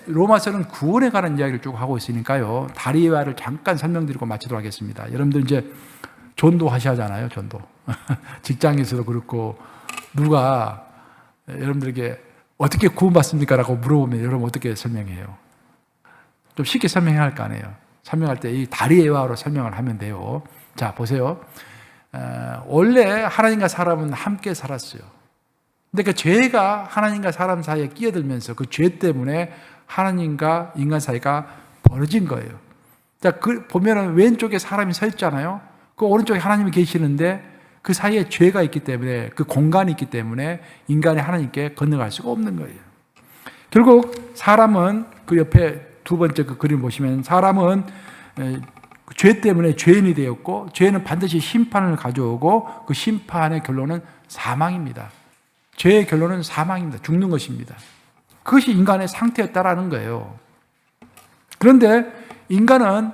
로마서는 구원에 관한 이야기를 쭉 하고 있으니까요. 다리와를 잠깐 설명드리고 마치도록 하겠습니다. 여러분들 이제 전도 하셔야잖아요, 전도. 직장에서도 그렇고, 누가 여러분들에게 어떻게 구원받습니까? 라고 물어보면 여러분 어떻게 설명해요? 좀 쉽게 설명해야 할 거 아니에요. 설명할 때 이 다리에와로 설명을 하면 돼요. 자, 보세요. 원래 하나님과 사람은 함께 살았어요. 근데 그 죄가 하나님과 사람 사이에 끼어들면서 그 죄 때문에 하나님과 인간 사이가 벌어진 거예요. 자, 보면은 왼쪽에 사람이 서 있잖아요. 그 오른쪽에 하나님이 계시는데 그 사이에 죄가 있기 때문에, 그 공간이 있기 때문에 인간이 하나님께 건너갈 수가 없는 거예요. 결국 사람은 그 옆에 두 번째 그 그림 보시면 사람은 죄 때문에 죄인이 되었고, 죄는 반드시 심판을 가져오고 그 심판의 결론은 사망입니다. 죄의 결론은 사망입니다. 죽는 것입니다. 그것이 인간의 상태였다라는 거예요. 그런데 인간은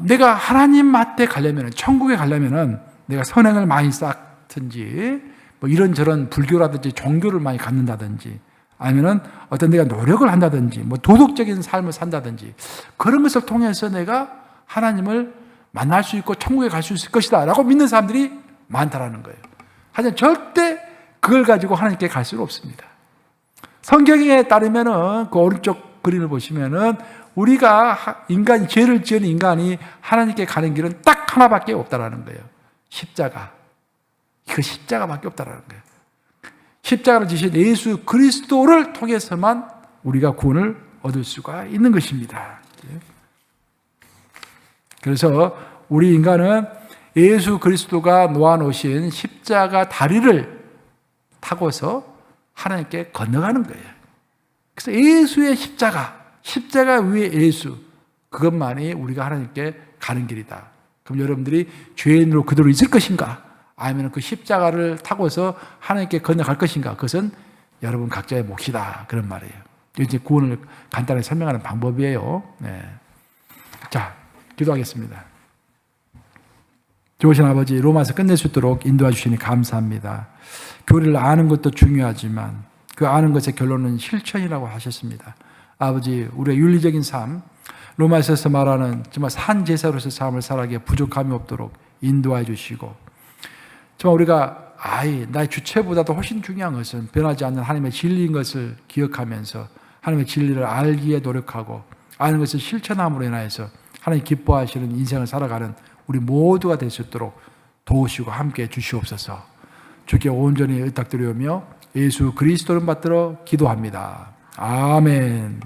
내가 하나님 맛에 가려면, 천국에 가려면 내가 선행을 많이 쌓든지 뭐 이런저런 불교라든지 종교를 많이 갖는다든지 아니면은 어떤 내가 노력을 한다든지 뭐 도덕적인 삶을 산다든지 그런 것을 통해서 내가 하나님을 만날 수 있고 천국에 갈 수 있을 것이다 라고 믿는 사람들이 많다라는 거예요. 하지만 절대 그걸 가지고 하나님께 갈 수는 없습니다. 성경에 따르면은 그 오른쪽 그림을 보시면은 우리가 죄를 지은 인간이 하나님께 가는 길은 딱 하나밖에 없다라는 거예요. 십자가. 이거 십자가밖에 없다라는 거예요. 십자가를 지신 예수 그리스도를 통해서만 우리가 구원을 얻을 수가 있는 것입니다. 그래서 우리 인간은 예수 그리스도가 놓아놓으신 십자가 다리를 타고서 하나님께 건너가는 거예요. 그래서 예수의 십자가 위에 예수, 그것만이 우리가 하나님께 가는 길이다. 그럼 여러분들이 죄인으로 그대로 있을 것인가? 아니면 그 십자가를 타고서 하나님께 건너갈 것인가? 그것은 여러분 각자의 몫이다. 그런 말이에요. 이제 구원을 간단히 설명하는 방법이에요. 네. 자, 기도하겠습니다. 좋으신 아버지, 로마서 끝낼 수 있도록 인도해 주시니 감사합니다. 교리를 아는 것도 중요하지만 그 아는 것의 결론은 실천이라고 하셨습니다. 아버지, 우리의 윤리적인 삶, 로마서에서 말하는 정말 산 제사로서 삶을 살아가기에 부족함이 없도록 인도해 주시고, 정말 우리가 나의 주체보다도 훨씬 중요한 것은 변하지 않는 하나님의 진리인 것을 기억하면서 하나님의 진리를 알기에 노력하고 아는 것을 실천함으로 인하여서 하나님 기뻐하시는 인생을 살아가는 우리 모두가 될 수 있도록 도우시고 함께해 주시옵소서. 주께 온전히 의탁드리오며 예수 그리스도를 받들어 기도합니다. 아멘.